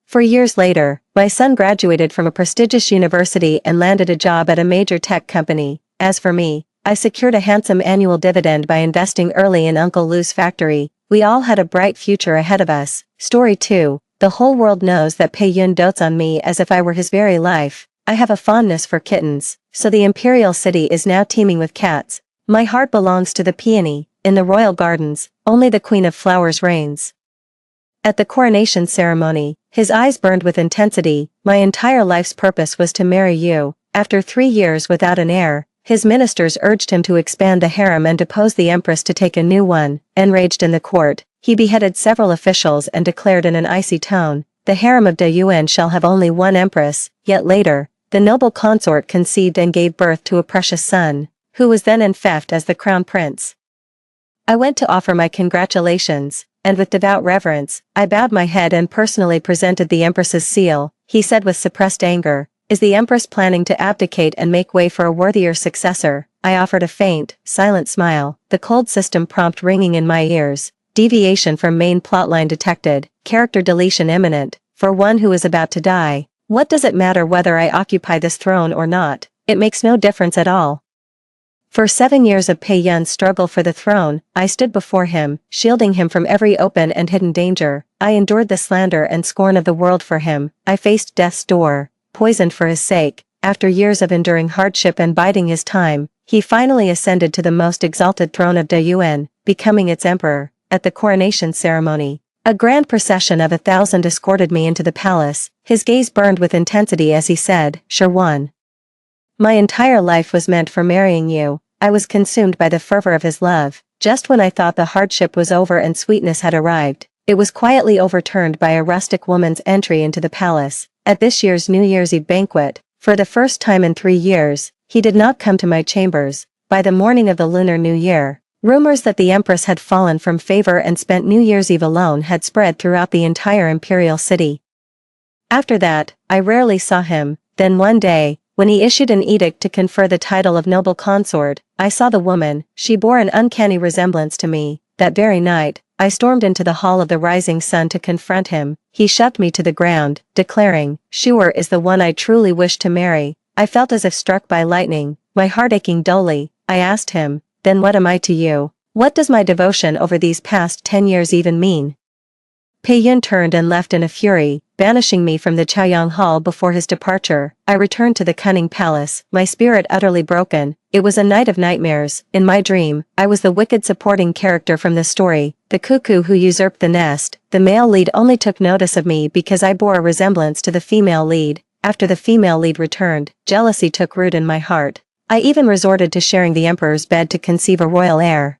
4 years later, my son graduated from a prestigious university and landed a job at a major tech company. As for me, I secured a handsome annual dividend by investing early in Uncle Lou's factory. We all had a bright future ahead of us. Story 2. The whole world knows that Pei-yun dotes on me as if I were his very life. I have a fondness for kittens, so the imperial city is now teeming with cats. My heart belongs to the peony. In the royal gardens, only the Queen of Flowers reigns. At the coronation ceremony, his eyes burned with intensity. My entire life's purpose was to marry you. After 3 years without an heir, his ministers urged him to expand the harem and depose the empress to take a new one. Enraged in the court, he beheaded several officials and declared in an icy tone, "The harem of De Yuan shall have only one empress." Yet later, the noble consort conceived and gave birth to a precious son, who was then enfeoffed as the crown prince. I went to offer my congratulations, and with devout reverence, I bowed my head and personally presented the empress's seal. He said with suppressed anger, "Is the empress planning to abdicate and make way for a worthier successor?" I offered a faint, silent smile, the cold system prompt ringing in my ears. Deviation from main plotline detected, character deletion imminent, for one who is about to die. What does it matter whether I occupy this throne or not? It makes no difference at all. For 7 years of Pei-yun's struggle for the throne, I stood before him, shielding him from every open and hidden danger. I endured the slander and scorn of the world for him. I faced death's door, poisoned for his sake. After years of enduring hardship and biding his time, he finally ascended to the most exalted throne of De Yuan, becoming its emperor. At the coronation ceremony, a grand procession of 1,000 escorted me into the palace. His gaze burned with intensity as he said, "Sherwan, my entire life was meant for marrying you." I was consumed by the fervor of his love. Just when I thought the hardship was over and sweetness had arrived, it was quietly overturned by a rustic woman's entry into the palace. At this year's New Year's Eve banquet, for the first time in 3 years, he did not come to my chambers. By the morning of the Lunar New Year, rumors that the empress had fallen from favor and spent New Year's Eve alone had spread throughout the entire imperial city. After that, I rarely saw him. Then one day, when he issued an edict to confer the title of noble consort, I saw the woman. She bore an uncanny resemblance to me. That very night, I stormed into the Hall of the Rising Sun to confront him. He shoved me to the ground, declaring, "Sure is the one I truly wish to marry." I felt as if struck by lightning, my heart aching dully. I asked him, "Then what am I to you? What does my devotion over these past 10 years even mean?" Pei-yun turned and left in a fury, banishing me from the Chaoyang Hall before his departure. I returned to the cunning palace, my spirit utterly broken. It was a night of nightmares. In my dream, I was the wicked supporting character from the story, the cuckoo who usurped the nest. The male lead only took notice of me because I bore a resemblance to the female lead. After the female lead returned, jealousy took root in my heart. I even resorted to sharing the emperor's bed to conceive a royal heir.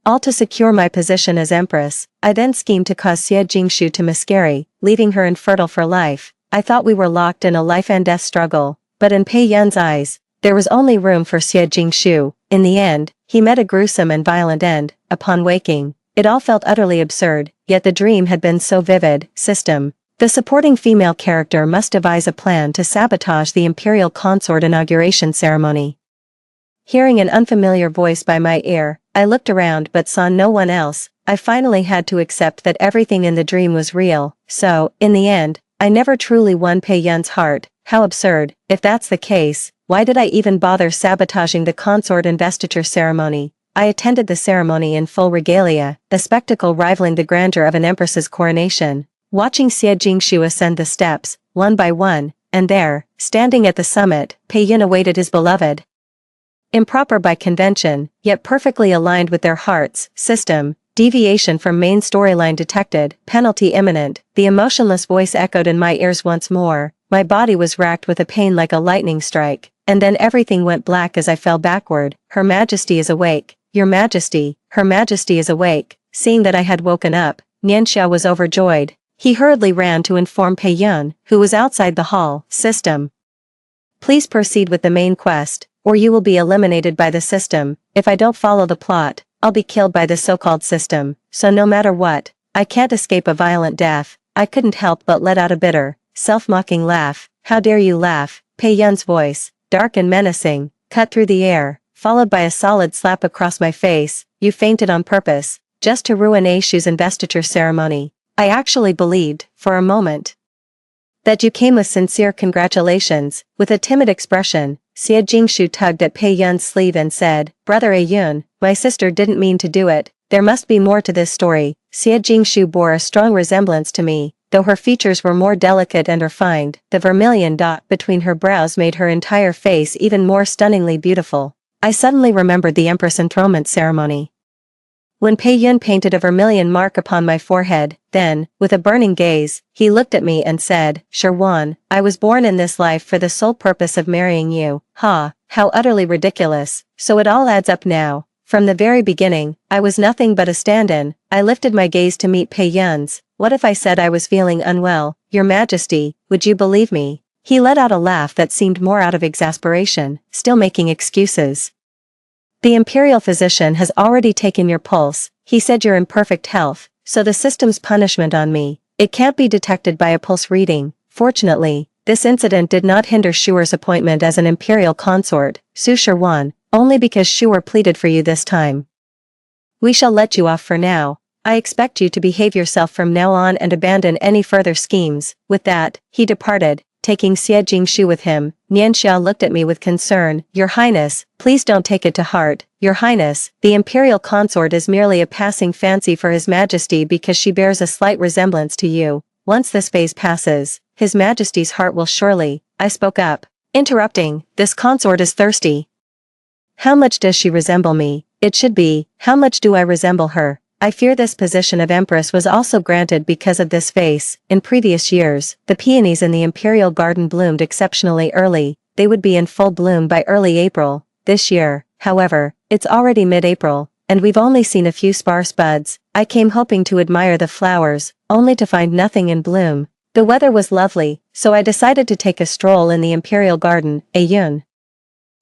All to secure my position as empress. I then schemed to cause Xie Jingshu to miscarry, leaving her infertile for life. I thought we were locked in a life and death struggle, but in Pei-yun's eyes, there was only room for Xie Jingshu. In the end, he met a gruesome and violent end. Upon waking, it all felt utterly absurd, yet the dream had been so vivid. System. The supporting female character must devise a plan to sabotage the imperial consort inauguration ceremony. Hearing an unfamiliar voice by my ear, I looked around but saw no one else. I finally had to accept that everything in the dream was real. So, in the end, I never truly won Pei-yun's heart. How absurd. If that's the case, why did I even bother sabotaging the consort investiture ceremony? I attended the ceremony in full regalia, the spectacle rivaling the grandeur of an empress's coronation. Watching Xie Jingshu ascend the steps, one by one, and there, standing at the summit, Pei-yun awaited his beloved. Improper by convention, yet perfectly aligned with their hearts. System. Deviation from main storyline detected, penalty imminent. The emotionless voice echoed in my ears once more. My body was racked with a pain like a lightning strike, and then everything went black as I fell backward. "Her Majesty is awake. Your Majesty, Her Majesty is awake." Seeing that I had woken up, Nianxia was overjoyed. He hurriedly ran to inform Pei-yun, who was outside the hall. System. Please proceed with the main quest, or you will be eliminated by the system. If I don't follow the plot, I'll be killed by the so-called system, so no matter what, I can't escape a violent death." I couldn't help but let out a bitter, self-mocking laugh. "How dare you laugh?" Pei Yun's voice, dark and menacing, cut through the air, followed by a solid slap across my face. "You fainted on purpose, just to ruin Shu's investiture ceremony." I actually believed, for a moment, that you came with sincere congratulations. With a timid expression, Xie Jingshu tugged at Pei Yun's sleeve and said, "Brother Yun, my sister didn't mean to do it. There must be more to this story." Xie Jingshu bore a strong resemblance to me, though her features were more delicate and refined. The vermilion dot between her brows made her entire face even more stunningly beautiful. I suddenly remembered the Empress enthronement ceremony, when Pei Yun painted a vermilion mark upon my forehead. Then, with a burning gaze, he looked at me and said, "Sherwan, I was born in this life for the sole purpose of marrying you." Ha, how utterly ridiculous. So it all adds up now. From the very beginning, I was nothing but a stand-in. I lifted my gaze to meet Pei Yun's. "What if I said I was feeling unwell, Your Majesty, would you believe me?" He let out a laugh that seemed more out of exasperation, still making excuses. "The imperial physician has already taken your pulse. He said you're in perfect health, so the system's punishment on me, it can't be detected by a pulse reading." Fortunately, this incident did not hinder Shuer's appointment as an imperial consort, Su Sherwan, only because Shuer pleaded for you this time. "We shall let you off for now. I expect you to behave yourself from now on and abandon any further schemes." With that, he departed, taking Xie Jingshu with him. Nianxia looked at me with concern. "Your Highness, please don't take it to heart. Your Highness, the imperial consort is merely a passing fancy for His Majesty because she bears a slight resemblance to you. Once this phase passes, His Majesty's heart will surely—" I spoke up, interrupting, "This consort is thirsty. How much does she resemble me? It should be, how much do I resemble her?" I fear this position of Empress was also granted because of this face. In previous years, the peonies in the imperial garden bloomed exceptionally early. They would be in full bloom by early April. This year, however, it's already mid-April, and we've only seen a few sparse buds. I came hoping to admire the flowers, only to find nothing in bloom. The weather was lovely, so I decided to take a stroll in the imperial garden. Yun,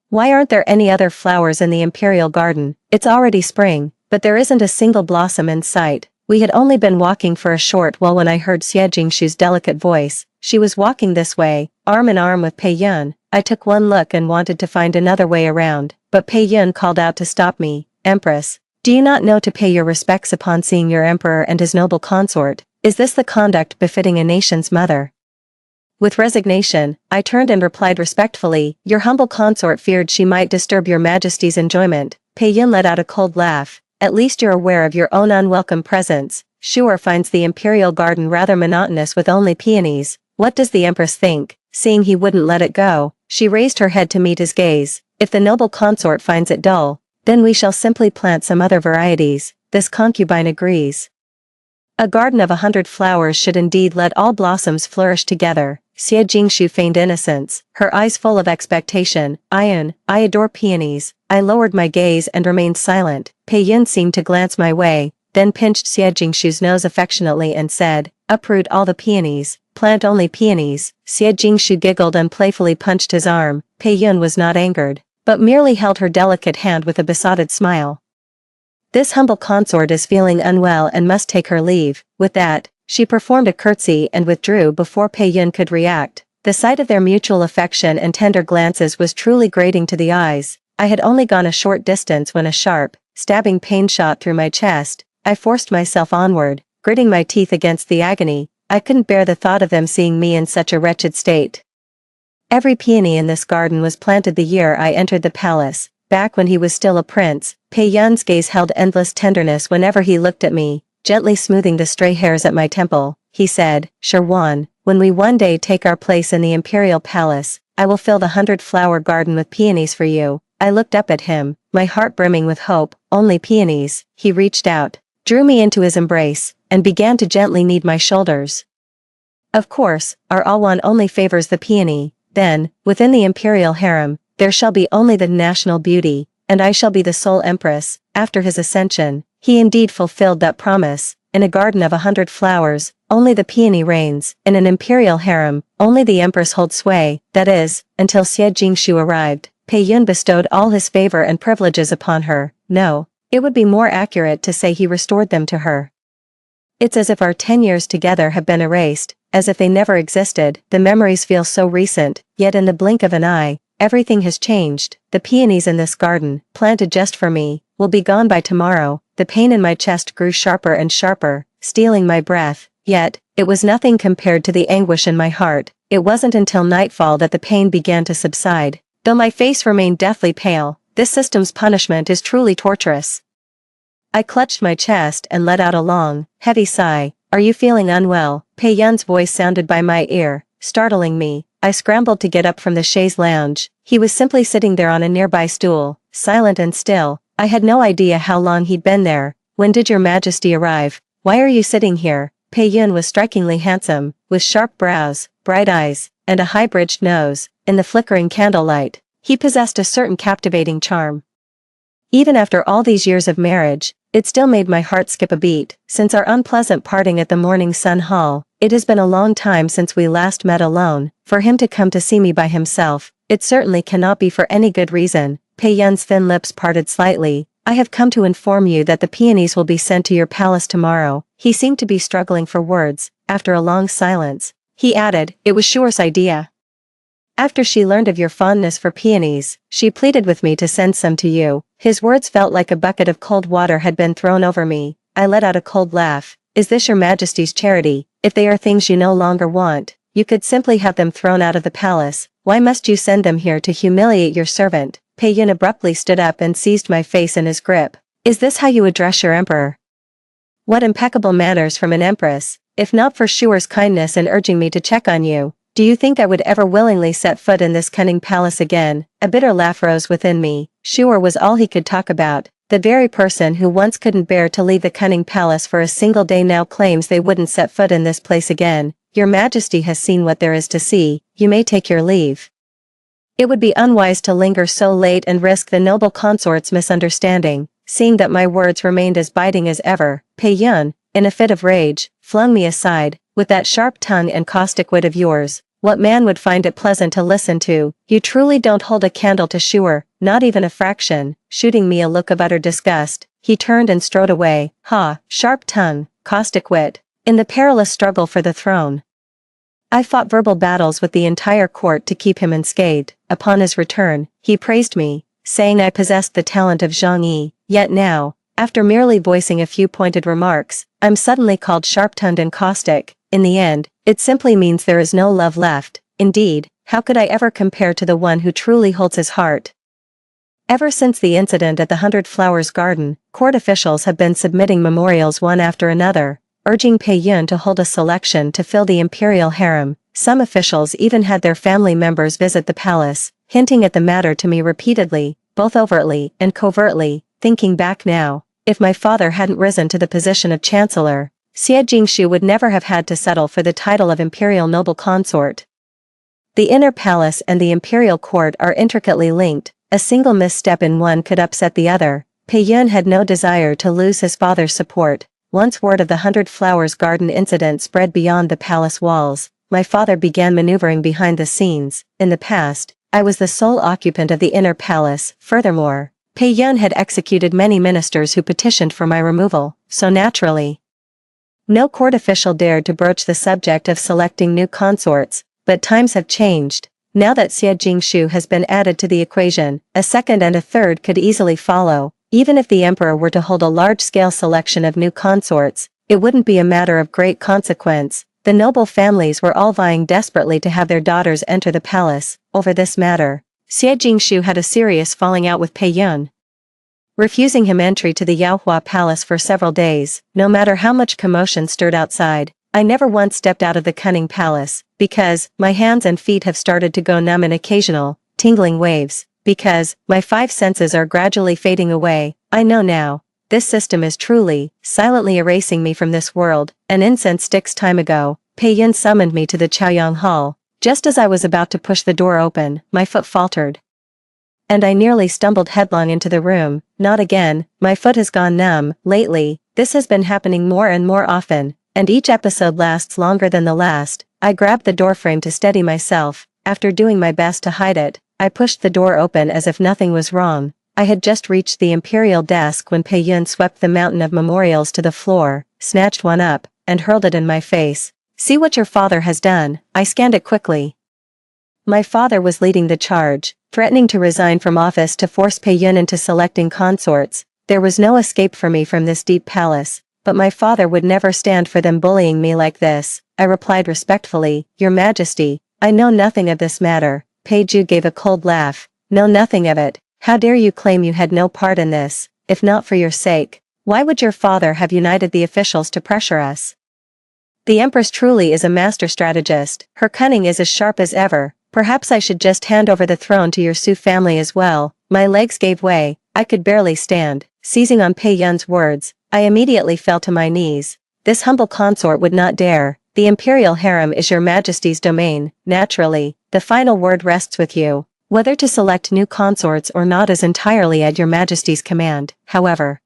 why aren't there any other flowers in the imperial garden? It's already spring, but there isn't a single blossom in sight. We had only been walking for a short while when I heard Xie Jingshu's delicate voice. She was walking this way, arm in arm with Pei Yun. I took one look and wanted to find another way around, but Pei Yun called out to stop me. "Empress, do you not know to pay your respects upon seeing your emperor and his noble consort? Is this the conduct befitting a nation's mother?" With resignation, I turned and replied respectfully, "Your humble consort feared she might disturb your Majesty's enjoyment." Pei Yun let out a cold laugh. "At least you're aware of your own unwelcome presence. Shuer finds the imperial garden rather monotonous with only peonies. What does the Empress think?" Seeing he wouldn't let it go, she raised her head to meet his gaze. "If the noble consort finds it dull, then we shall simply plant some other varieties." This concubine agrees. "A garden of 100 flowers should indeed let all blossoms flourish together." Xie Jingshu feigned innocence, her eyes full of expectation. "I adore peonies." I lowered my gaze and remained silent. Pei Yun seemed to glance my way, then pinched Xie Jingshu's nose affectionately and said, "Uproot all the peonies, plant only peonies." Xie Jingshu giggled and playfully punched his arm. Pei Yun was not angered, but merely held her delicate hand with a besotted smile. "This humble consort is feeling unwell and must take her leave." With that, she performed a curtsy and withdrew before Pei Yun could react. The sight of their mutual affection and tender glances was truly grating to the eyes. I had only gone a short distance when a sharp, stabbing pain shot through my chest. I forced myself onward, gritting my teeth against the agony. I couldn't bear the thought of them seeing me in such a wretched state. Every peony in this garden was planted the year I entered the palace, back when he was still a prince. Pei Yun's gaze held endless tenderness whenever he looked at me. Gently smoothing the stray hairs at my temple, he said, "Sherwan, when we one day take our place in the imperial palace, I will fill the 100-flower garden with peonies for you." I looked up at him, my heart brimming with hope. "Only peonies." He reached out, drew me into his embrace, and began to gently knead my shoulders. "Of course, our Alwan only favors the peony. Then, within the imperial harem, there shall be only the national beauty, and I shall be the sole empress." After his ascension, he indeed fulfilled that promise. In a garden of 100 flowers, only the peony reigns. In an imperial harem, only the empress holds sway, that is, until Xie Jingshu arrived. Pei Yun bestowed all his favor and privileges upon her. No, it would be more accurate to say he restored them to her. It's as if our 10 years together have been erased, as if they never existed. The memories feel so recent, yet in the blink of an eye, everything has changed. The peonies in this garden, planted just for me, will be gone by tomorrow. The pain in my chest grew sharper and sharper, stealing my breath, yet, it was nothing compared to the anguish in my heart. It wasn't until nightfall that the pain began to subside. Though my face remained deathly pale, this system's punishment is truly torturous. I clutched my chest and let out a long, heavy sigh. Are you feeling unwell? Pei Yun's voice sounded by my ear, startling me. I scrambled to get up from the chaise lounge. He was simply sitting there on a nearby stool, silent and still. I had no idea how long he'd been there. When did your majesty arrive? Why are you sitting here? Pei Yun was strikingly handsome, with sharp brows, bright eyes, and a high-bridged nose. In the flickering candlelight, he possessed a certain captivating charm. Even after all these years of marriage, it still made my heart skip a beat. Since our unpleasant parting at the Morning Sun Hall, it has been a long time since we last met alone. For him to come to see me by himself, it certainly cannot be for any good reason. Pei Yun's thin lips parted slightly. I have come to inform you that the peonies will be sent to your palace tomorrow. He seemed to be struggling for words. After a long silence, he added, it was Shuer's idea. After she learned of your fondness for peonies, she pleaded with me to send some to you. His words felt like a bucket of cold water had been thrown over me. I let out a cold laugh. Is this your majesty's charity? If they are things you no longer want, you could simply have them thrown out of the palace. Why must you send them here to humiliate your servant? Pei Yun abruptly stood up and seized my face in his grip. Is this how you address your emperor? What impeccable manners from an empress. If not for Shuer's kindness in urging me to check on you, do you think I would ever willingly set foot in this cunning palace again? A bitter laugh rose within me. Shuer was all he could talk about. The very person who once couldn't bear to leave the cunning palace for a single day now claims they wouldn't set foot in this place again. Your Majesty has seen what there is to see. You may take your leave. It would be unwise to linger so late and risk the noble consort's misunderstanding. Seeing that my words remained as biting as ever, Pei Yun, in a fit of rage, flung me aside. With that sharp tongue and caustic wit of yours, what man would find it pleasant to listen to? You truly don't hold a candle to Shuer, not even a fraction. Shooting me a look of utter disgust, he turned and strode away. Ha, sharp tongue, caustic wit. In the perilous struggle for the throne, I fought verbal battles with the entire court to keep him unscathed. Upon his return, he praised me, saying I possessed the talent of Zhang Yi. Yet now, after merely voicing a few pointed remarks, I'm suddenly called sharp-tongued and caustic. In the end, it simply means there is no love left. Indeed, how could I ever compare to the one who truly holds his heart? Ever since the incident at the 100 Flowers Garden, court officials have been submitting memorials one after another, urging Pei Yun to hold a selection to fill the imperial harem. Some officials even had their family members visit the palace, hinting at the matter to me repeatedly, both overtly and covertly. Thinking back now, if my father hadn't risen to the position of chancellor, Xie Jingshu would never have had to settle for the title of imperial noble consort. The inner palace and the imperial court are intricately linked. A single misstep in one could upset the other. Pei Yun had no desire to lose his father's support. Once word of the 100 Flowers Garden incident spread beyond the palace walls, my father began maneuvering behind the scenes. In the past, I was the sole occupant of the inner palace. Furthermore, Pei Yun had executed many ministers who petitioned for my removal, so naturally, no court official dared to broach the subject of selecting new consorts. But times have changed. Now that Xie Jingshu has been added to the equation, a second and a third could easily follow. Even if the emperor were to hold a large-scale selection of new consorts, it wouldn't be a matter of great consequence. The noble families were all vying desperately to have their daughters enter the palace. Over this matter, Xie Jingshu had a serious falling out with Pei Yun, refusing him entry to the Yaohua Palace for several days. No matter how much commotion stirred outside, I never once stepped out of the cunning palace, because my hands and feet have started to go numb in occasional, tingling waves, because my five senses are gradually fading away. I know now, this system is truly, silently erasing me from this world. An incense sticks time ago, Pei Yun summoned me to the Chaoyang Hall. Just as I was about to push the door open, my foot faltered, and I nearly stumbled headlong into the room. Not again, my foot has gone numb. Lately, this has been happening more and more often. and each episode lasts longer than the last. I grabbed the doorframe to steady myself. After doing my best to hide it, I pushed the door open as if nothing was wrong. I had just reached the imperial desk when Pei-yun swept the mountain of memorials to the floor, snatched one up, and hurled it in my face. "See what your father has done." I scanned it quickly. My father was leading the charge, threatening to resign from office to force Pei-yun into selecting consorts. There was no escape for me from this deep palace, but my father would never stand for them bullying me like this. I replied respectfully, "Your Majesty, I know nothing of this matter." Pei-ju gave a cold laugh. "Know nothing of it? How dare you claim you had no part in this? If not for your sake, why would your father have united the officials to pressure us? The Empress truly is a master strategist. Her cunning is as sharp as ever. Perhaps I should just hand over the throne to your Su family as well." My legs gave way. I could barely stand. Seizing on Pei-yun's words, I immediately fell to my knees. "This humble consort would not dare. The imperial harem is your Majesty's domain. Naturally, the final word rests with you. Whether to select new consorts or not is entirely at your Majesty's command. However,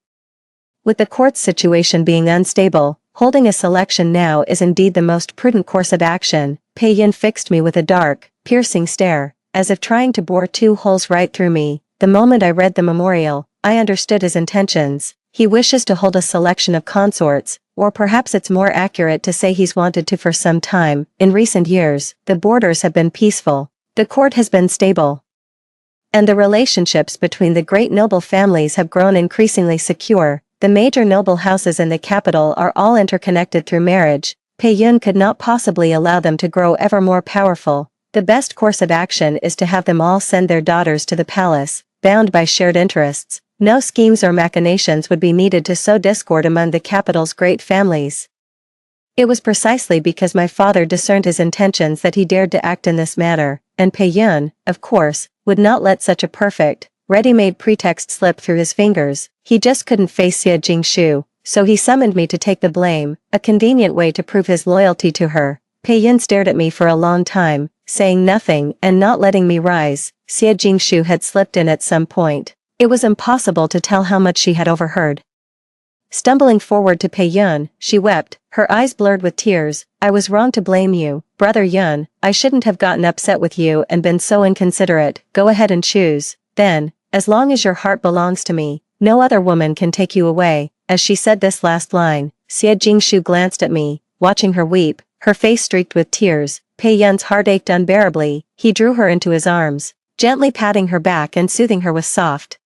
with the court's situation being unstable, holding a selection now is indeed the most prudent course of action." Pei-yun fixed me with a dark, piercing stare, as if trying to bore two holes right through me. The moment I read the memorial, I understood his intentions. He wishes to hold a selection of consorts, or perhaps it's more accurate to say he's wanted to for some time. In recent years, the borders have been peaceful. The court has been stable, and the relationships between the great noble families have grown increasingly secure. The major noble houses in the capital are all interconnected through marriage. Pei-yun could not possibly allow them to grow ever more powerful. The best course of action is to have them all send their daughters to the palace, bound by shared interests. No schemes or machinations would be needed to sow discord among the capital's great families. It was precisely because my father discerned his intentions that he dared to act in this manner, and Pei-yun, of course, would not let such a perfect, ready-made pretext slip through his fingers. He just couldn't face Xie Jingshu, so he summoned me to take the blame, a convenient way to prove his loyalty to her. Pei-yun stared at me for a long time, saying nothing and not letting me rise. Xie Jingshu had slipped in at some point. It was impossible to tell how much she had overheard. Stumbling forward to Pei-yun, she wept, her eyes blurred with tears. "I was wrong to blame you, Brother Yun. I shouldn't have gotten upset with you and been so inconsiderate. Go ahead and choose. Then, as long as your heart belongs to me, no other woman can take you away." As she said this last line, Xie Jingshu glanced at me, watching her weep, her face streaked with tears. Pei-yun's heart ached unbearably. He drew her into his arms, gently patting her back and soothing her with soft,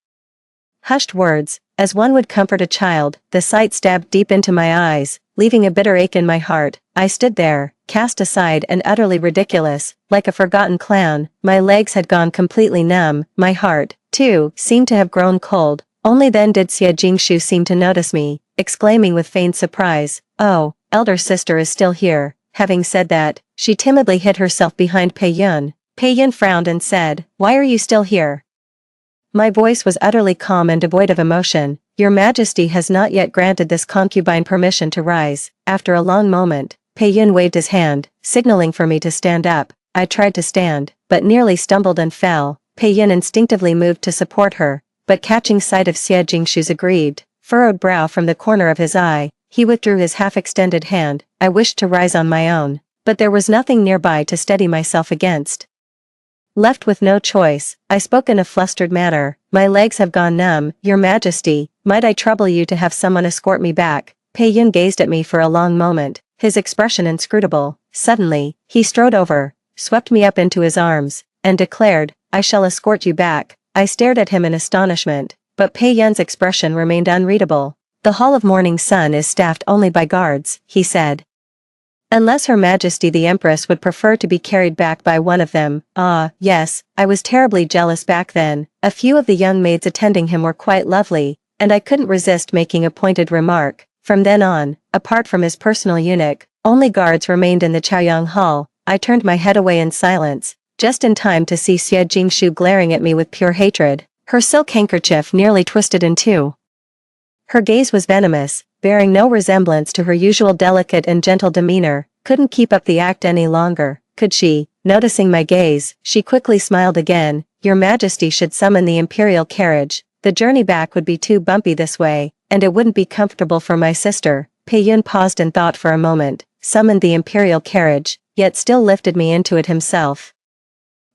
hushed words, as one would comfort a child. The sight stabbed deep into my eyes, leaving a bitter ache in my heart. I stood there, cast aside and utterly ridiculous, like a forgotten clown. My legs had gone completely numb. My heart, too, seemed to have grown cold. Only then did Xie Jingshu seem to notice me, exclaiming with feigned surprise, "Oh, elder sister is still here." Having said that, she timidly hid herself behind Pei-yun. Pei-yun frowned and said, "Why are you still here?" My voice was utterly calm and devoid of emotion. "Your Majesty has not yet granted this concubine permission to rise." After a long moment, Pei-yun waved his hand, signaling for me to stand up. I tried to stand, but nearly stumbled and fell. Pei-yun instinctively moved to support her, but catching sight of Xie Jingshu's aggrieved, furrowed brow from the corner of his eye, he withdrew his half-extended hand. I wished to rise on my own, but there was nothing nearby to steady myself against. Left with no choice, I spoke in a flustered manner. "My legs have gone numb, Your Majesty. Might I trouble you to have someone escort me back?" Pei-yun gazed at me for a long moment, his expression inscrutable. Suddenly, he strode over, swept me up into his arms, and declared, "I shall escort you back." I stared at him in astonishment, but Pei-yun's expression remained unreadable. "The Hall of Morning Sun is staffed only by guards," he said. "Unless Her Majesty the Empress would prefer to be carried back by one of them." Ah, yes, I was terribly jealous back then. A few of the young maids attending him were quite lovely, and I couldn't resist making a pointed remark. From then on, apart from his personal eunuch, only guards remained in the Chaoyang Hall. I turned my head away in silence, just in time to see Xie Jingshu glaring at me with pure hatred, her silk handkerchief nearly twisted in two. Her gaze was venomous, bearing no resemblance to her usual delicate and gentle demeanor. Couldn't keep up the act any longer, could she? Noticing my gaze, she quickly smiled again. "Your Majesty should summon the imperial carriage. The journey back would be too bumpy this way, and it wouldn't be comfortable for my sister." Pei-yun paused in thought for a moment, summoned the imperial carriage, yet still lifted me into it himself.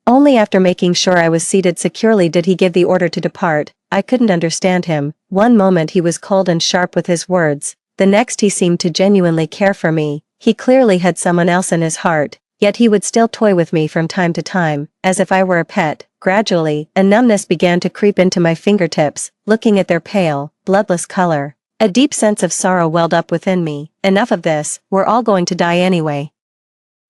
Only after making sure I was seated securely did he give the order to depart. I couldn't understand him. One moment he was cold and sharp with his words, the next he seemed to genuinely care for me. He clearly had someone else in his heart, yet he would still toy with me from time to time, as if I were a pet. Gradually, a numbness began to creep into my fingertips, looking at their pale, bloodless color. A deep sense of sorrow welled up within me. Enough of this, we're all going to die anyway.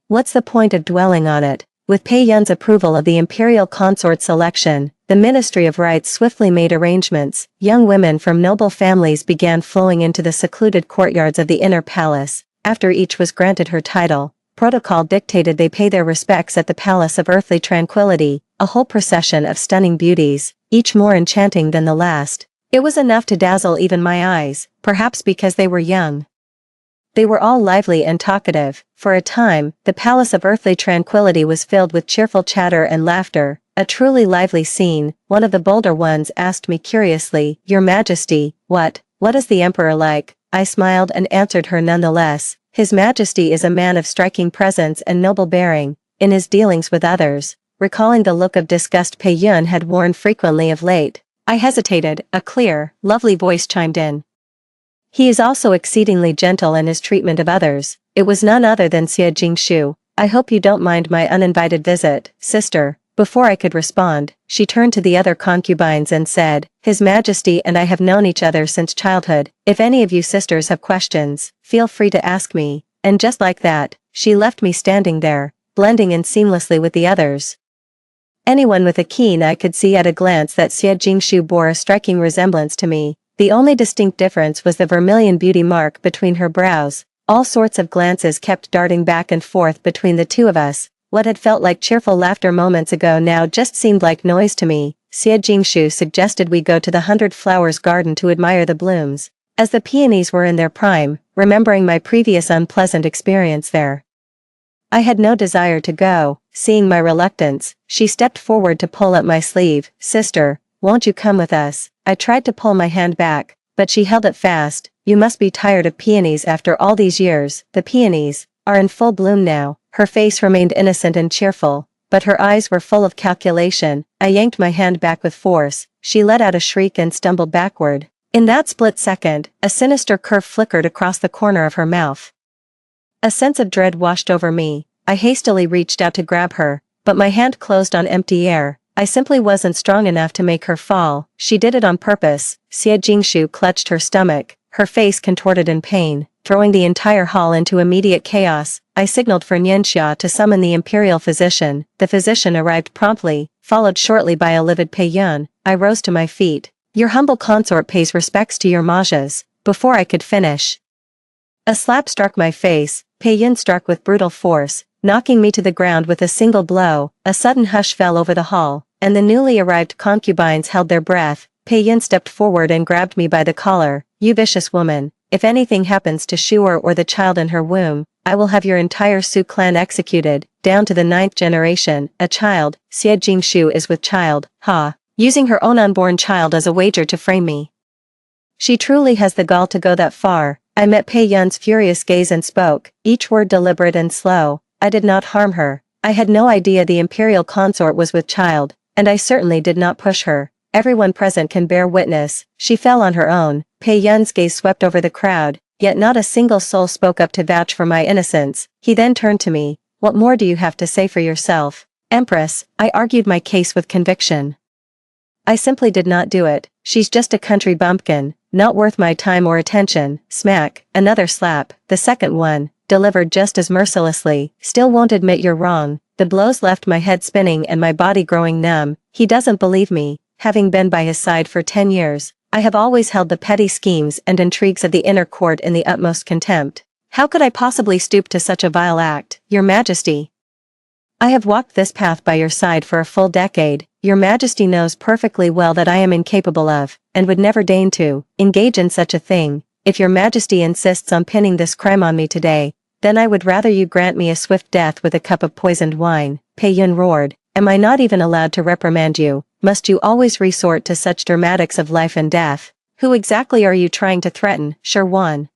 What's the point of dwelling on it? With Pei-yun's approval of the imperial consort selection, the Ministry of Rites swiftly made arrangements. Young women from noble families began flowing into the secluded courtyards of the inner palace. After each was granted her title, protocol dictated they pay their respects at the Palace of Earthly Tranquility, a whole procession of stunning beauties, each more enchanting than the last. It was enough to dazzle even my eyes, perhaps because they were young. They were all lively and talkative. For a time, the Palace of Earthly Tranquility was filled with cheerful chatter and laughter, a truly lively scene. One of the bolder ones asked me curiously, "Your Majesty, what is the Emperor like?" I smiled and answered her nonetheless. His Majesty is a man of striking presence and noble bearing, in his dealings with others, recalling the look of disgust Pei-yun had worn frequently of late. I hesitated. A clear, lovely voice chimed in. He is also exceedingly gentle in his treatment of others. It was none other than Xie Jingshu. I hope you don't mind my uninvited visit, sister. Before I could respond, she turned to the other concubines and said, His Majesty and I have known each other since childhood. If any of you sisters have questions, feel free to ask me. And just like that, she left me standing there, blending in seamlessly with the others. Anyone with a keen eye could see at a glance that Xie Jingshu bore a striking resemblance to me. The only distinct difference was the vermilion beauty mark between her brows. All sorts of glances kept darting back and forth between the two of us. What had felt like cheerful laughter moments ago now just seemed like noise to me. Xie Jingshu suggested we go to the 100 Flowers garden to admire the blooms, as the peonies were in their prime, remembering my previous unpleasant experience there. I had no desire to go. Seeing my reluctance, she stepped forward to pull at my sleeve. Sister, won't you come with us? I tried to pull my hand back, but she held it fast. You must be tired of peonies after all these years. The peonies are in full bloom now. Her face remained innocent and cheerful, but her eyes were full of calculation. I yanked my hand back with force. She let out a shriek and stumbled backward. In that split second, a sinister curve flickered across the corner of her mouth. A sense of dread washed over me. I hastily reached out to grab her, but my hand closed on empty air. I simply wasn't strong enough to make her fall. She did it on purpose. Xie Jingshu clutched her stomach, her face contorted in pain, throwing the entire hall into immediate chaos. I signaled for Nianxia to summon the imperial physician. The physician arrived promptly, followed shortly by a livid Pei-yun. I rose to my feet. Your humble consort pays respects to your majas. Before I could finish, a slap struck my face. Pei-yun struck with brutal force, knocking me to the ground with a single blow. A sudden hush fell over the hall, and the newly arrived concubines held their breath. Pei-yun stepped forward and grabbed me by the collar. You vicious woman, if anything happens to Shu'er or the child in her womb, I will have your entire Su clan executed, down to the 9th generation. A child, Xie Jingshu is with child, ha, using her own unborn child as a wager to frame me. She truly has the gall to go that far. I met Pei-yun's furious gaze and spoke, each word deliberate and slow. I did not harm her. I had no idea the imperial consort was with child, and I certainly did not push her. Everyone present can bear witness. She fell on her own. Pei-yun's gaze swept over the crowd, yet not a single soul spoke up to vouch for my innocence. He then turned to me. What more do you have to say for yourself? Empress, I argued my case with conviction. I simply did not do it. She's just a country bumpkin, not worth my time or attention. Smack, another slap, the second one, delivered just as mercilessly. Still won't admit you're wrong. The blows left my head spinning and my body growing numb. He doesn't believe me. Having been by his side for 10 years, I have always held the petty schemes and intrigues of the inner court in the utmost contempt. How could I possibly stoop to such a vile act, Your Majesty? I have walked this path by your side for a full decade. Your Majesty knows perfectly well that I am incapable of, and would never deign to, engage in such a thing. If Your Majesty insists on pinning this crime on me today, then I would rather you grant me a swift death with a cup of poisoned wine. Pei-yun roared. Am I not even allowed to reprimand you? Must you always resort to such dramatics of life and death? Who exactly are you trying to threaten, Sherwan?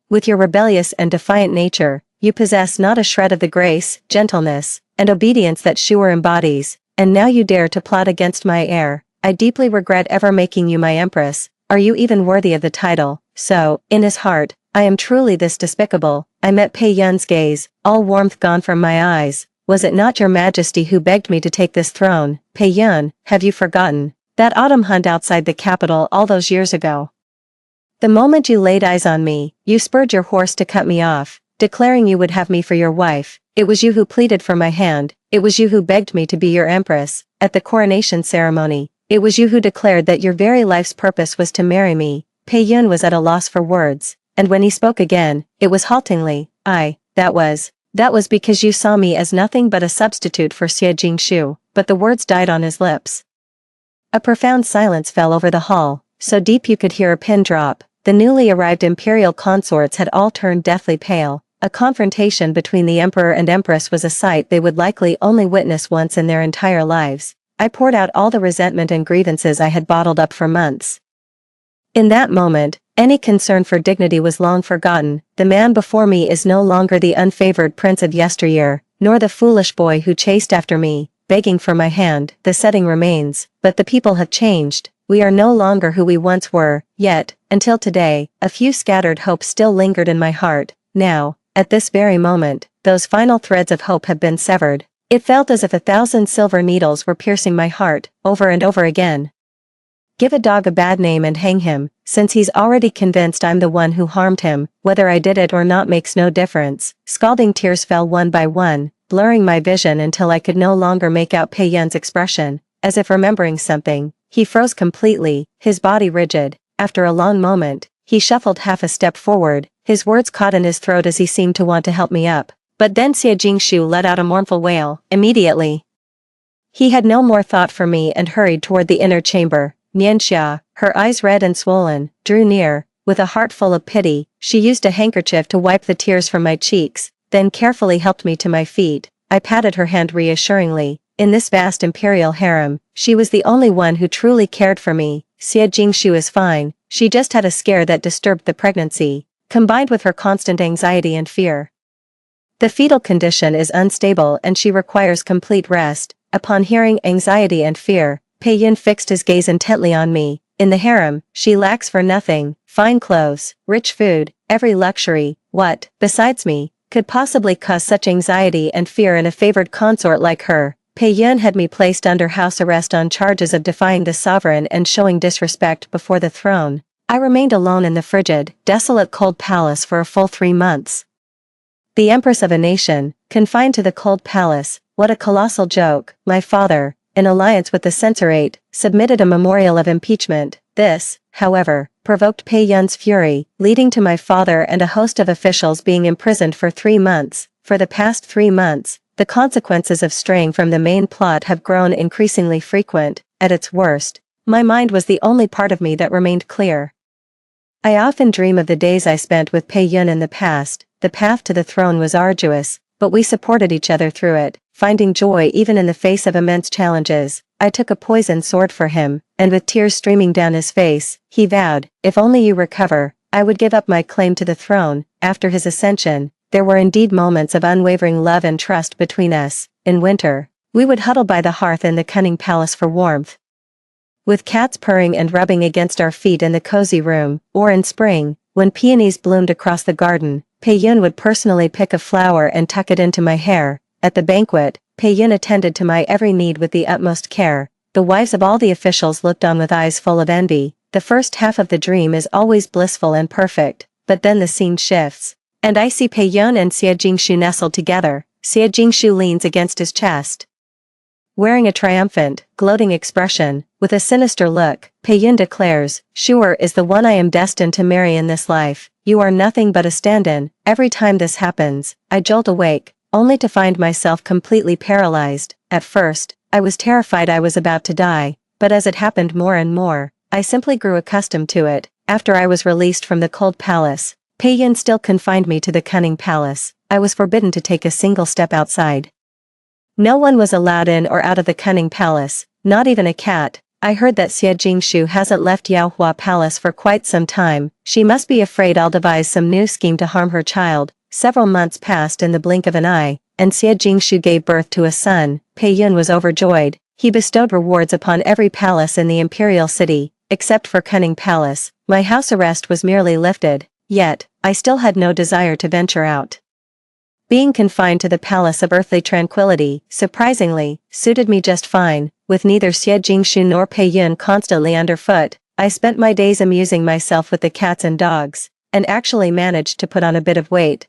With your rebellious and defiant nature, you possess not a shred of the grace, gentleness, and obedience that Shuer embodies, and now you dare to plot against my heir. I deeply regret ever making you my empress. Are you even worthy of the title? So, in his heart, I am truly this despicable. I met Pei Yun's gaze, all warmth gone from my eyes. Was it not your majesty who begged me to take this throne? Pei Yun, have you forgotten that autumn hunt outside the capital all those years ago? The moment you laid eyes on me, you spurred your horse to cut me off, declaring you would have me for your wife. It was you who pleaded for my hand. It was you who begged me to be your empress. At the coronation ceremony, it was you who declared that your very life's purpose was to marry me. Pei Yun was at a loss for words, and when he spoke again, it was haltingly. That was because you saw me as nothing but a substitute for Xie Jingshu, but the words died on his lips. A profound silence fell over the hall, so deep you could hear a pin drop. The newly arrived imperial consorts had all turned deathly pale. A confrontation between the emperor and empress was a sight they would likely only witness once in their entire lives. I poured out all the resentment and grievances I had bottled up for months. In that moment, any concern for dignity was long forgotten. The man before me is no longer the unfavored prince of yesteryear, nor the foolish boy who chased after me, begging for my hand. The setting remains, but the people have changed. We are no longer who we once were, yet, until today, a few scattered hopes still lingered in my heart. Now, at this very moment, those final threads of hope have been severed. It felt as if 1,000 silver needles were piercing my heart, over and over again. Give a dog a bad name and hang him, since he's already convinced I'm the one who harmed him. Whether I did it or not makes no difference. Scalding tears fell one by one, blurring my vision until I could no longer make out Pei Yun's expression. As if remembering something, he froze completely, his body rigid. After a long moment, he shuffled half a step forward, his words caught in his throat as he seemed to want to help me up. But then Xie Jingshu let out a mournful wail. Immediately, he had no more thought for me and hurried toward the inner chamber. Nianxia, her eyes red and swollen, drew near. With a heart full of pity, she used a handkerchief to wipe the tears from my cheeks, then carefully helped me to my feet. I patted her hand reassuringly. In this vast imperial harem, she was the only one who truly cared for me. Xie Jingshu is fine, she just had a scare that disturbed the pregnancy, combined with her constant anxiety and fear. The fetal condition is unstable and she requires complete rest. Upon hearing anxiety and fear, Pei Yun fixed his gaze intently on me. In the harem, she lacks for nothing. Fine clothes, rich food, every luxury. What, besides me, could possibly cause such anxiety and fear in a favored consort like her? Pei Yun had me placed under house arrest on charges of defying the sovereign and showing disrespect before the throne. I remained alone in the frigid, desolate cold palace for a full 3 months. The empress of a nation, confined to the cold palace, what a colossal joke. My father, in alliance with the censorate, submitted a memorial of impeachment. This, however, provoked Pei Yun's fury, leading to my father and a host of officials being imprisoned for 3 months. For the past 3 months, the consequences of straying from the main plot have grown increasingly frequent. At its worst, my mind was the only part of me that remained clear. I often dream of the days I spent with Pei Yun in the past. The path to the throne was arduous, but we supported each other through it, finding joy even in the face of immense challenges. I took a poisoned sword for him, and with tears streaming down his face, he vowed, if only you recover, I would give up my claim to the throne. After his ascension, there were indeed moments of unwavering love and trust between us. In winter, we would huddle by the hearth in the cunning palace for warmth, with cats purring and rubbing against our feet in the cozy room. Or in spring, when peonies bloomed across the garden, Pei Yun would personally pick a flower and tuck it into my hair. At the banquet, Pei Yun attended to my every need with the utmost care. The wives of all the officials looked on with eyes full of envy. The first half of the dream is always blissful and perfect, but then the scene shifts, and I see Pei Yun and Xie Jingshu nestled together. Xie Jingshu leans against his chest, wearing a triumphant, gloating expression. With a sinister look, Pei Yun declares, Shuer is the one I am destined to marry in this life. You are nothing but a stand-in. Every time this happens, I jolt awake, only to find myself completely paralyzed. At first, I was terrified I was about to die, but as it happened more and more, I simply grew accustomed to it. After I was released from the cold palace, Pei Yun still confined me to the cunning palace. I was forbidden to take a single step outside. No one was allowed in or out of the cunning palace, not even a cat. I heard that Xie Jingshu hasn't left Yaohua Palace for quite some time. She must be afraid I'll devise some new scheme to harm her child. Several months passed in the blink of an eye, and Xie Jingshu gave birth to a son. Pei Yun was overjoyed. He bestowed rewards upon every palace in the imperial city, except for Cunning Palace. My house arrest was merely lifted, yet, I still had no desire to venture out. Being confined to the palace of earthly tranquility, surprisingly, suited me just fine. With neither Xie Jingshu nor Pei Yun constantly underfoot, I spent my days amusing myself with the cats and dogs, and actually managed to put on a bit of weight.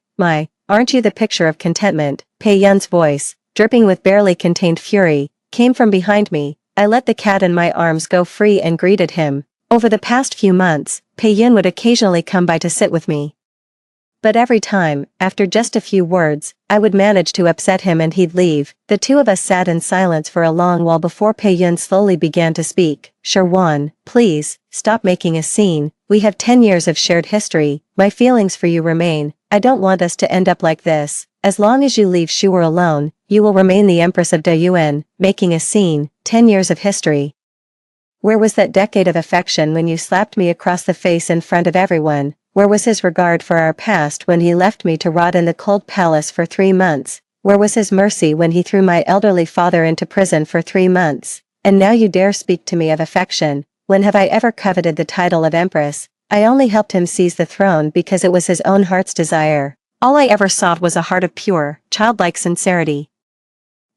Aren't you the picture of contentment? Pei Yun's voice, dripping with barely contained fury, came from behind me. I let the cat in my arms go free and greeted him. Over the past few months, Pei Yun would occasionally come by to sit with me. But every time, after just a few words, I would manage to upset him and he'd leave. The two of us sat in silence for a long while before Pei Yun slowly began to speak. Sherwan, please, stop making a scene. We have 10 years of shared history. My feelings for you remain. I don't want us to end up like this. As long as you leave Shu'er alone, you will remain the Empress of Deyuan. Making a scene. 10 years of history. Where was that decade of affection when you slapped me across the face in front of everyone? Where was his regard for our past when he left me to rot in the cold palace for 3 months? Where was his mercy when he threw my elderly father into prison for 3 months? And now you dare speak to me of affection. When have I ever coveted the title of Empress? I only helped him seize the throne because it was his own heart's desire. All I ever sought was a heart of pure, childlike sincerity.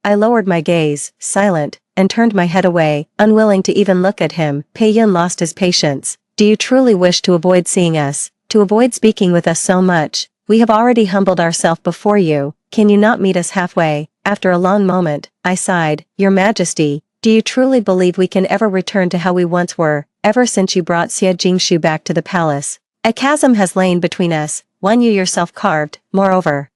I lowered my gaze, silent, and turned my head away, unwilling to even look at him. Pei Yun lost his patience. Do you truly wish to avoid seeing us? To avoid speaking with us so much? We have already humbled ourselves before you. Can you not meet us halfway? After a long moment, I sighed. Your Majesty, do you truly believe we can ever return to how we once were? Ever since you brought Xie Jingshu back to the palace, a chasm has lain between us, one you yourself carved. Moreover,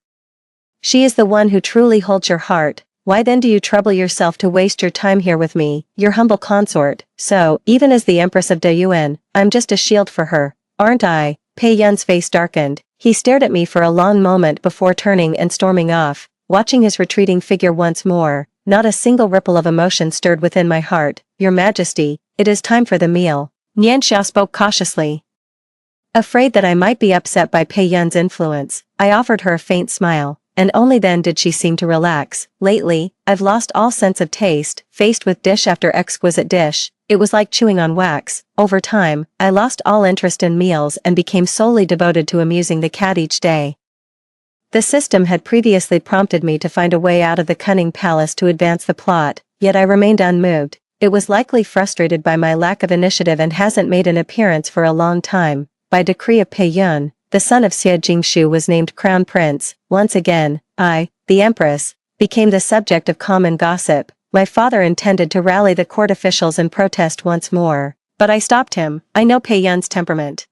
she is the one who truly holds your heart. Why then do you trouble yourself to waste your time here with me, your humble consort? So, even as the Empress of Deyuan, I'm just a shield for her, aren't I? Pei Yun's face darkened. He stared at me for a long moment before turning and storming off. Watching his retreating figure once more, not a single ripple of emotion stirred within my heart. Your Majesty, it is time for the meal. Nianxia spoke cautiously. Afraid that I might be upset by Pei Yun's influence, I offered her a faint smile, and only then did she seem to relax. Lately, I've lost all sense of taste. Faced with dish after exquisite dish, it was like chewing on wax. Over time, I lost all interest in meals and became solely devoted to amusing the cat each day. The system had previously prompted me to find a way out of the Cunning Palace to advance the plot, yet I remained unmoved. It was likely frustrated by my lack of initiative and hasn't made an appearance for a long time. By decree of Pei Yun, the son of Xie Jingshu was named Crown Prince. Once again, I, the Empress, became the subject of common gossip. My father intended to rally the court officials and protest once more, but I stopped him. I know Pei Yun's temperament.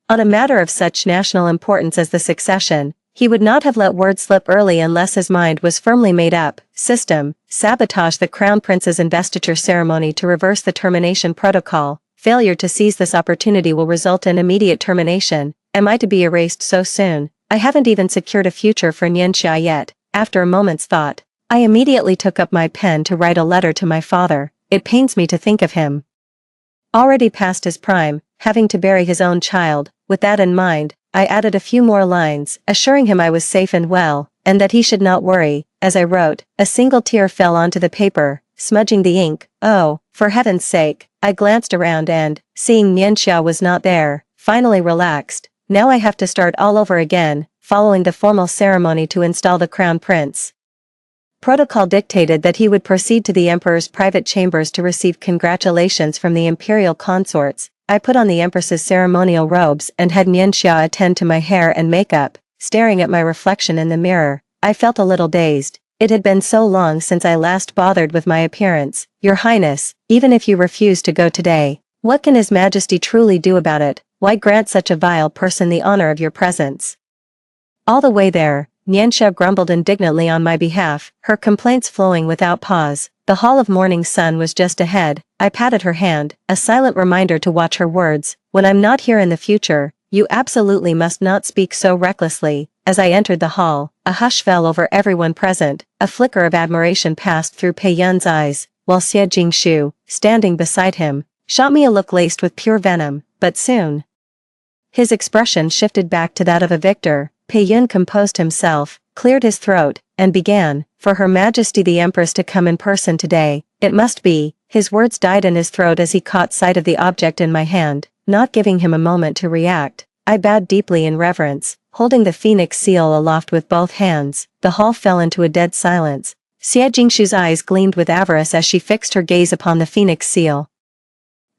On a matter of such national importance as the succession, he would not have let word slip early unless his mind was firmly made up. System, sabotage the Crown Prince's investiture ceremony to reverse the termination protocol. Failure to seize this opportunity will result in immediate termination. Am I to be erased so soon? I haven't even secured a future for Nianxia yet. After a moment's thought, I immediately took up my pen to write a letter to my father. It pains me to think of him, already past his prime, having to bury his own child. With that in mind, I added a few more lines, assuring him I was safe and well, and that he should not worry. As I wrote, a single tear fell onto the paper, smudging the ink. Oh, for heaven's sake! I glanced around and, seeing Nianxia was not there, finally relaxed. Now I have to start all over again, following the formal ceremony to install the Crown Prince. Protocol dictated that he would proceed to the Emperor's private chambers to receive congratulations from the imperial consorts. I put on the Empress's ceremonial robes and had Nianxia attend to my hair and makeup. Staring at my reflection in the mirror, I felt a little dazed. It had been so long since I last bothered with my appearance. Your Highness, even if you refuse to go today, what can His Majesty truly do about it? Why grant such a vile person the honor of your presence? All the way there, Nianxia grumbled indignantly on my behalf, her complaints flowing without pause. The Hall of Morning Sun was just ahead. I patted her hand, a silent reminder to watch her words. When I'm not here in the future, you absolutely must not speak so recklessly. As I entered the hall, a hush fell over everyone present. A flicker of admiration passed through Pei Yun's eyes. while Xie Jingshu, standing beside him, shot me a look laced with pure venom, but soon his expression shifted back to that of a victor. Pei Yun composed himself, cleared his throat, and began, "For Her Majesty the Empress to come in person today, it must be." His words died in his throat as he caught sight of the object in my hand, not giving him a moment to react. I bowed deeply in reverence, holding the phoenix seal aloft with both hands. The hall fell into a dead silence. Xie Jingshu's eyes gleamed with avarice as she fixed her gaze upon the phoenix seal,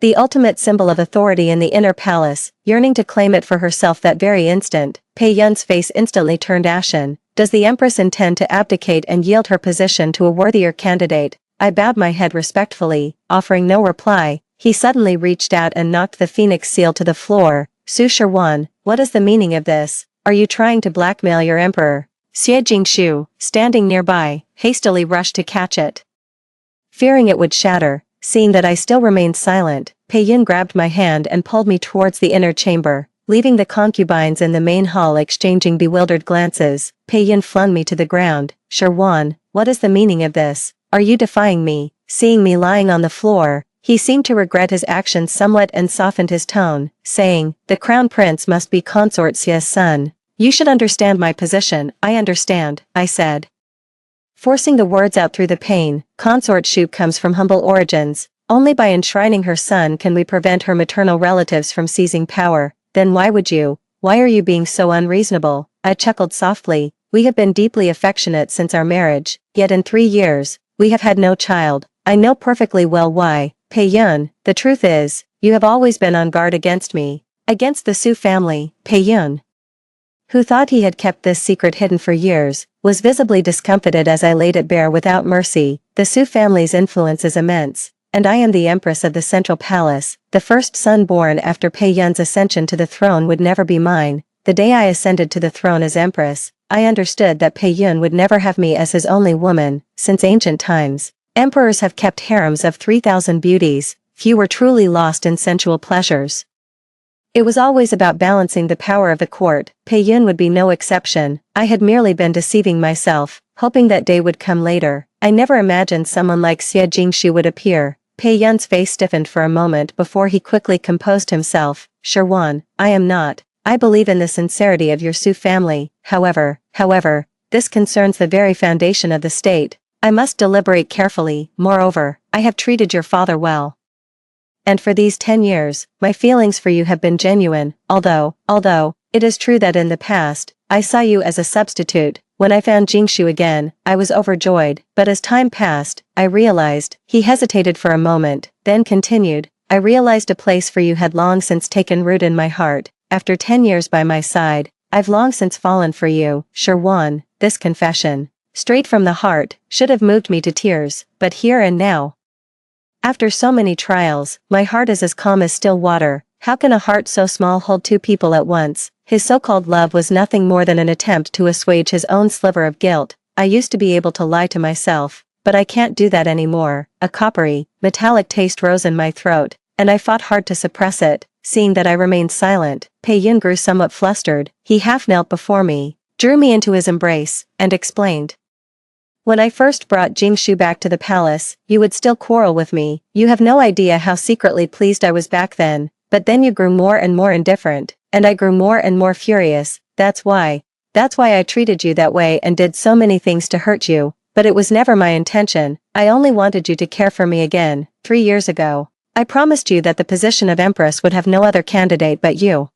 the ultimate symbol of authority in the inner palace, yearning to claim it for herself that very instant. Pei Yun's face instantly turned ashen. Does the Empress intend to abdicate and yield her position to a worthier candidate? I bowed my head respectfully, offering no reply. He suddenly reached out and knocked the phoenix seal to the floor. Su Shirwan, what is the meaning of this? Are you trying to blackmail your emperor? Xie Jingshu, standing nearby, hastily rushed to catch it, fearing it would shatter. Seeing that I still remained silent, Pei Yun grabbed my hand and pulled me towards the inner chamber, leaving the concubines in the main hall exchanging bewildered glances. Pei Yun flung me to the ground. Shirwan, what is the meaning of this? Are you defying me? Seeing me lying on the floor, he seemed to regret his actions somewhat and softened his tone, saying, "The crown prince must be consort Xie's son. You should understand my position." "I understand," I said, forcing the words out through the pain. "Consort Shu comes from humble origins. Only by enshrining her son can we prevent her maternal relatives from seizing power." "Then why are you being so unreasonable?" I chuckled softly. "We have been deeply affectionate since our marriage, yet in 3 years, we have had no child. I know perfectly well why. Pei Yun, the truth is, you have always been on guard against me, against the Su family." Pei Yun, who thought he had kept this secret hidden for years, was visibly discomfited as I laid it bare without mercy. "The Su family's influence is immense, and I am the empress of the central palace. The first son born after Pei Yun's ascension to the throne would never be mine. The day I ascended to the throne as empress, I understood that Pei Yun would never have me as his only woman. Since ancient times, emperors have kept harems of 3,000 beauties, few were truly lost in sensual pleasures. It was always about balancing the power of the court. Pei Yun would be no exception. I had merely been deceiving myself, hoping that day would come later. I never imagined someone like Xie Jingshu would appear." Pei Yun's face stiffened for a moment before he quickly composed himself. "Shirwan, I am not. I believe in the sincerity of your Su family. However, this concerns the very foundation of the state. I must deliberate carefully. Moreover, I have treated your father well, and for these 10 years, my feelings for you have been genuine, although, it is true that in the past, I saw you as a substitute. When I found Jingshu again, I was overjoyed, but as time passed, I realized." He hesitated for a moment, then continued, "I realized a place for you had long since taken root in my heart. After 10 years by my side, I've long since fallen for you." Shirwan, this confession, straight from the heart, should have moved me to tears, but here and now, after so many trials, my heart is as calm as still water. How can a heart so small hold two people at once? His so-called love was nothing more than an attempt to assuage his own sliver of guilt. I used to be able to lie to myself, but I can't do that anymore. A coppery, metallic taste rose in my throat, and I fought hard to suppress it. Seeing that I remained silent, Pei Yun grew somewhat flustered. He half knelt before me, drew me into his embrace, and explained, "When I first brought Jingshu back to the palace, you would still quarrel with me. You have no idea how secretly pleased I was back then, but then you grew more and more indifferent, and I grew more and more furious. That's why I treated you that way and did so many things to hurt you, but it was never my intention. I only wanted you to care for me again. 3 years ago, I promised you that the position of empress would have no other candidate but you.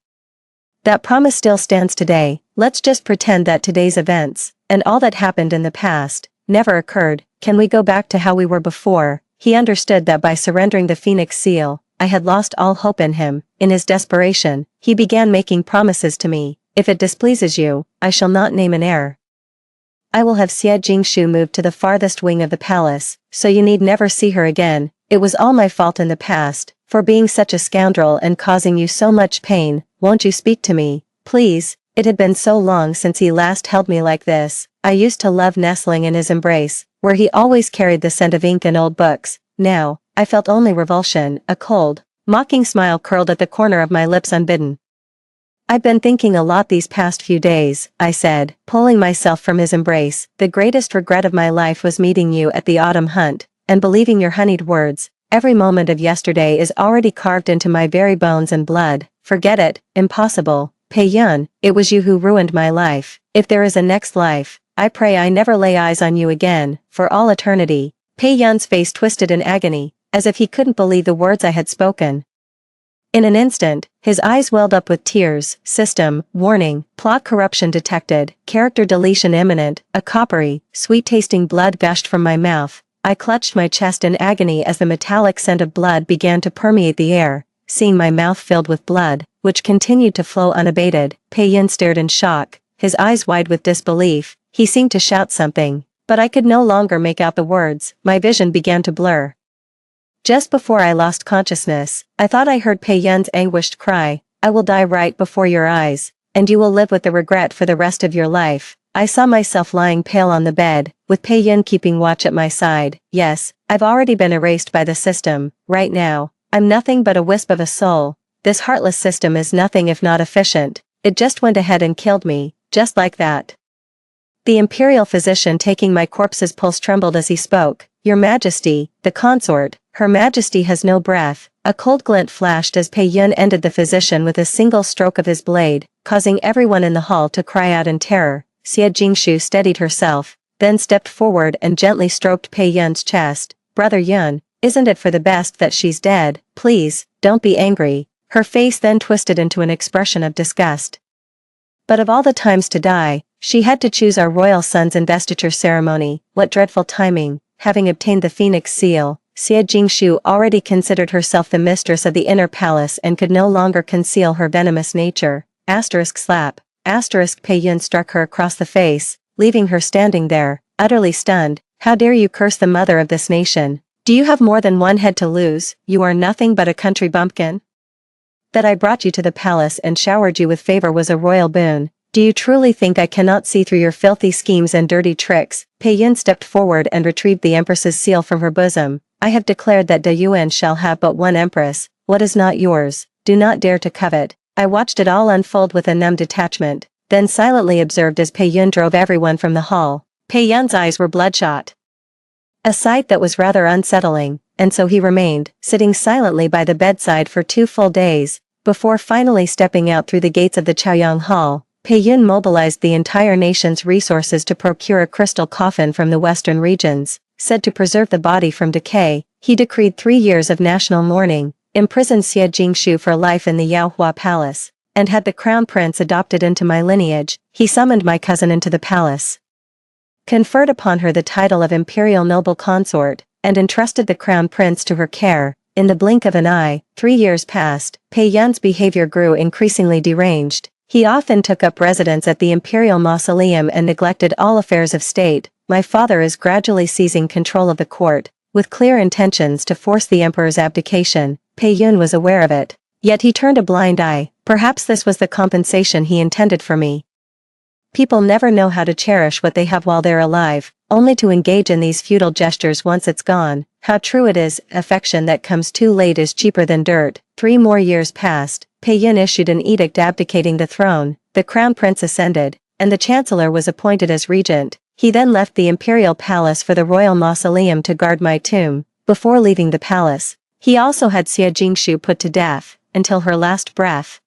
That promise still stands today. Let's just pretend that today's events, and all that happened in the past, never occurred. Can we go back to how we were before?" He understood that by surrendering the phoenix seal, I had lost all hope in him. In his desperation, he began making promises to me. "If it displeases you, I shall not name an heir. I will have Xie Jingshu moved to the farthest wing of the palace, so you need never see her again. It was all my fault in the past, for being such a scoundrel and causing you so much pain. Won't you speak to me, please?" It had been so long since he last held me like this. I used to love nestling in his embrace, where he always carried the scent of ink and old books. Now, I felt only revulsion. A cold, mocking smile curled at the corner of my lips unbidden. "I've been thinking a lot these past few days," I said, pulling myself from his embrace. "The greatest regret of my life was meeting you at the autumn hunt. and believing your honeyed words. Every moment of yesterday is already carved into my very bones and blood. Forget it, impossible. Pei-yun, it was you who ruined my life. If there is a next life, I pray I never lay eyes on you again, for all eternity. Pei-yun's face twisted in agony, as if he couldn't believe the words I had spoken. In an instant, his eyes welled up with tears. System, warning, plot corruption detected, character deletion imminent. A coppery, sweet-tasting blood gushed from my mouth. I clutched my chest in agony as the metallic scent of blood began to permeate the air. Seeing my mouth filled with blood, which continued to flow unabated, Pei-yun stared in shock, his eyes wide with disbelief. He seemed to shout something, but I could no longer make out the words. My vision began to blur. Just before I lost consciousness, I thought I heard Pei-yun's anguished cry, "I will die right before your eyes, and you will live with the regret for the rest of your life." I saw myself lying pale on the bed, with Pei-yun keeping watch at my side. Yes, I've already been erased by the system. Right now, I'm nothing but a wisp of a soul. This heartless system is nothing if not efficient. It just went ahead and killed me, just like that. The imperial physician taking my corpse's pulse trembled as he spoke. "Your Majesty, the consort, Her Majesty has no breath." A cold glint flashed as Pei-yun ended the physician with a single stroke of his blade, causing everyone in the hall to cry out in terror. Xie Jingshu steadied herself, then stepped forward and gently stroked Pei-yun's chest. "Brother Yun, isn't it for the best that she's dead? Please, don't be angry." Her face then twisted into an expression of disgust. But of all the times to die, she had to choose our royal son's investiture ceremony. What dreadful timing. Having obtained the Phoenix Seal, Xie Jingshu already considered herself the mistress of the inner palace and could no longer conceal her venomous nature. Slap. Pei-yun struck her across the face, leaving her standing there, utterly stunned. "How dare you curse the mother of this nation? Do you have more than one head to lose? You are nothing but a country bumpkin? That I brought you to the palace and showered you with favor was a royal boon. Do you truly think I cannot see through your filthy schemes and dirty tricks?" Pei-yun stepped forward and retrieved the empress's seal from her bosom. "I have declared that De Yuan shall have but one empress. What is not yours, do not dare to covet." I watched it all unfold with a numb detachment, then silently observed as Pei-yun drove everyone from the hall. Pei-yun's eyes were bloodshot. A sight that was rather unsettling, and so he remained, sitting silently by the bedside for 2 full days, before finally stepping out through the gates of the Chaoyang Hall. Pei-yun mobilized the entire nation's resources to procure a crystal coffin from the western regions. Said to preserve the body from decay, he decreed 3 years of national mourning, imprisoned Xie Jingshu for life in the Yaohua Palace, and had the crown prince adopted into my lineage. He summoned my cousin into the palace, conferred upon her the title of imperial noble consort, and entrusted the crown prince to her care. In the blink of an eye, 3 years passed. Pei-yun's behavior grew increasingly deranged. He often took up residence at the imperial mausoleum and neglected all affairs of state. My father is gradually seizing control of the court, with clear intentions to force the emperor's abdication. Pei-yun was aware of it, yet he turned a blind eye. Perhaps this was the compensation he intended for me. People never know how to cherish what they have while they're alive, only to engage in these futile gestures once it's gone. How true it is, affection that comes too late is cheaper than dirt. 3 more years passed. Pei-yun issued an edict abdicating the throne, the crown prince ascended, and the chancellor was appointed as regent. He then left the imperial palace for the royal mausoleum to guard my tomb. Before leaving the palace, he also had Xie Jingshu put to death, until her last breath.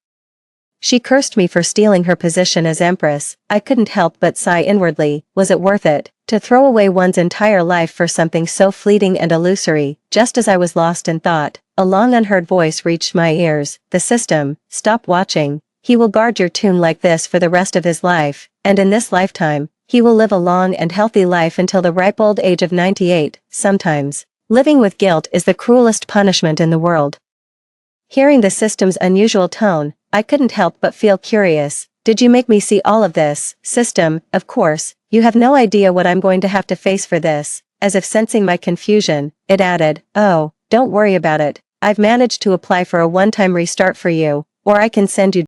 She cursed me for stealing her position as empress. I couldn't help but sigh inwardly. Was it worth it, to throw away one's entire life for something so fleeting and illusory? Just as I was lost in thought, a long unheard voice reached my ears. "The system, stop watching. He will guard your tomb like this for the rest of his life, and in this lifetime, he will live a long and healthy life until the ripe old age of 98. Sometimes, living with guilt is the cruelest punishment in the world." Hearing the system's unusual tone, I couldn't help but feel curious. "Did you make me see all of this, system? Of course, you have no idea what I'm going to have to face for this." As if sensing my confusion, it added, "Oh, don't worry about it. I've managed to apply for a one-time restart for you, or I can send you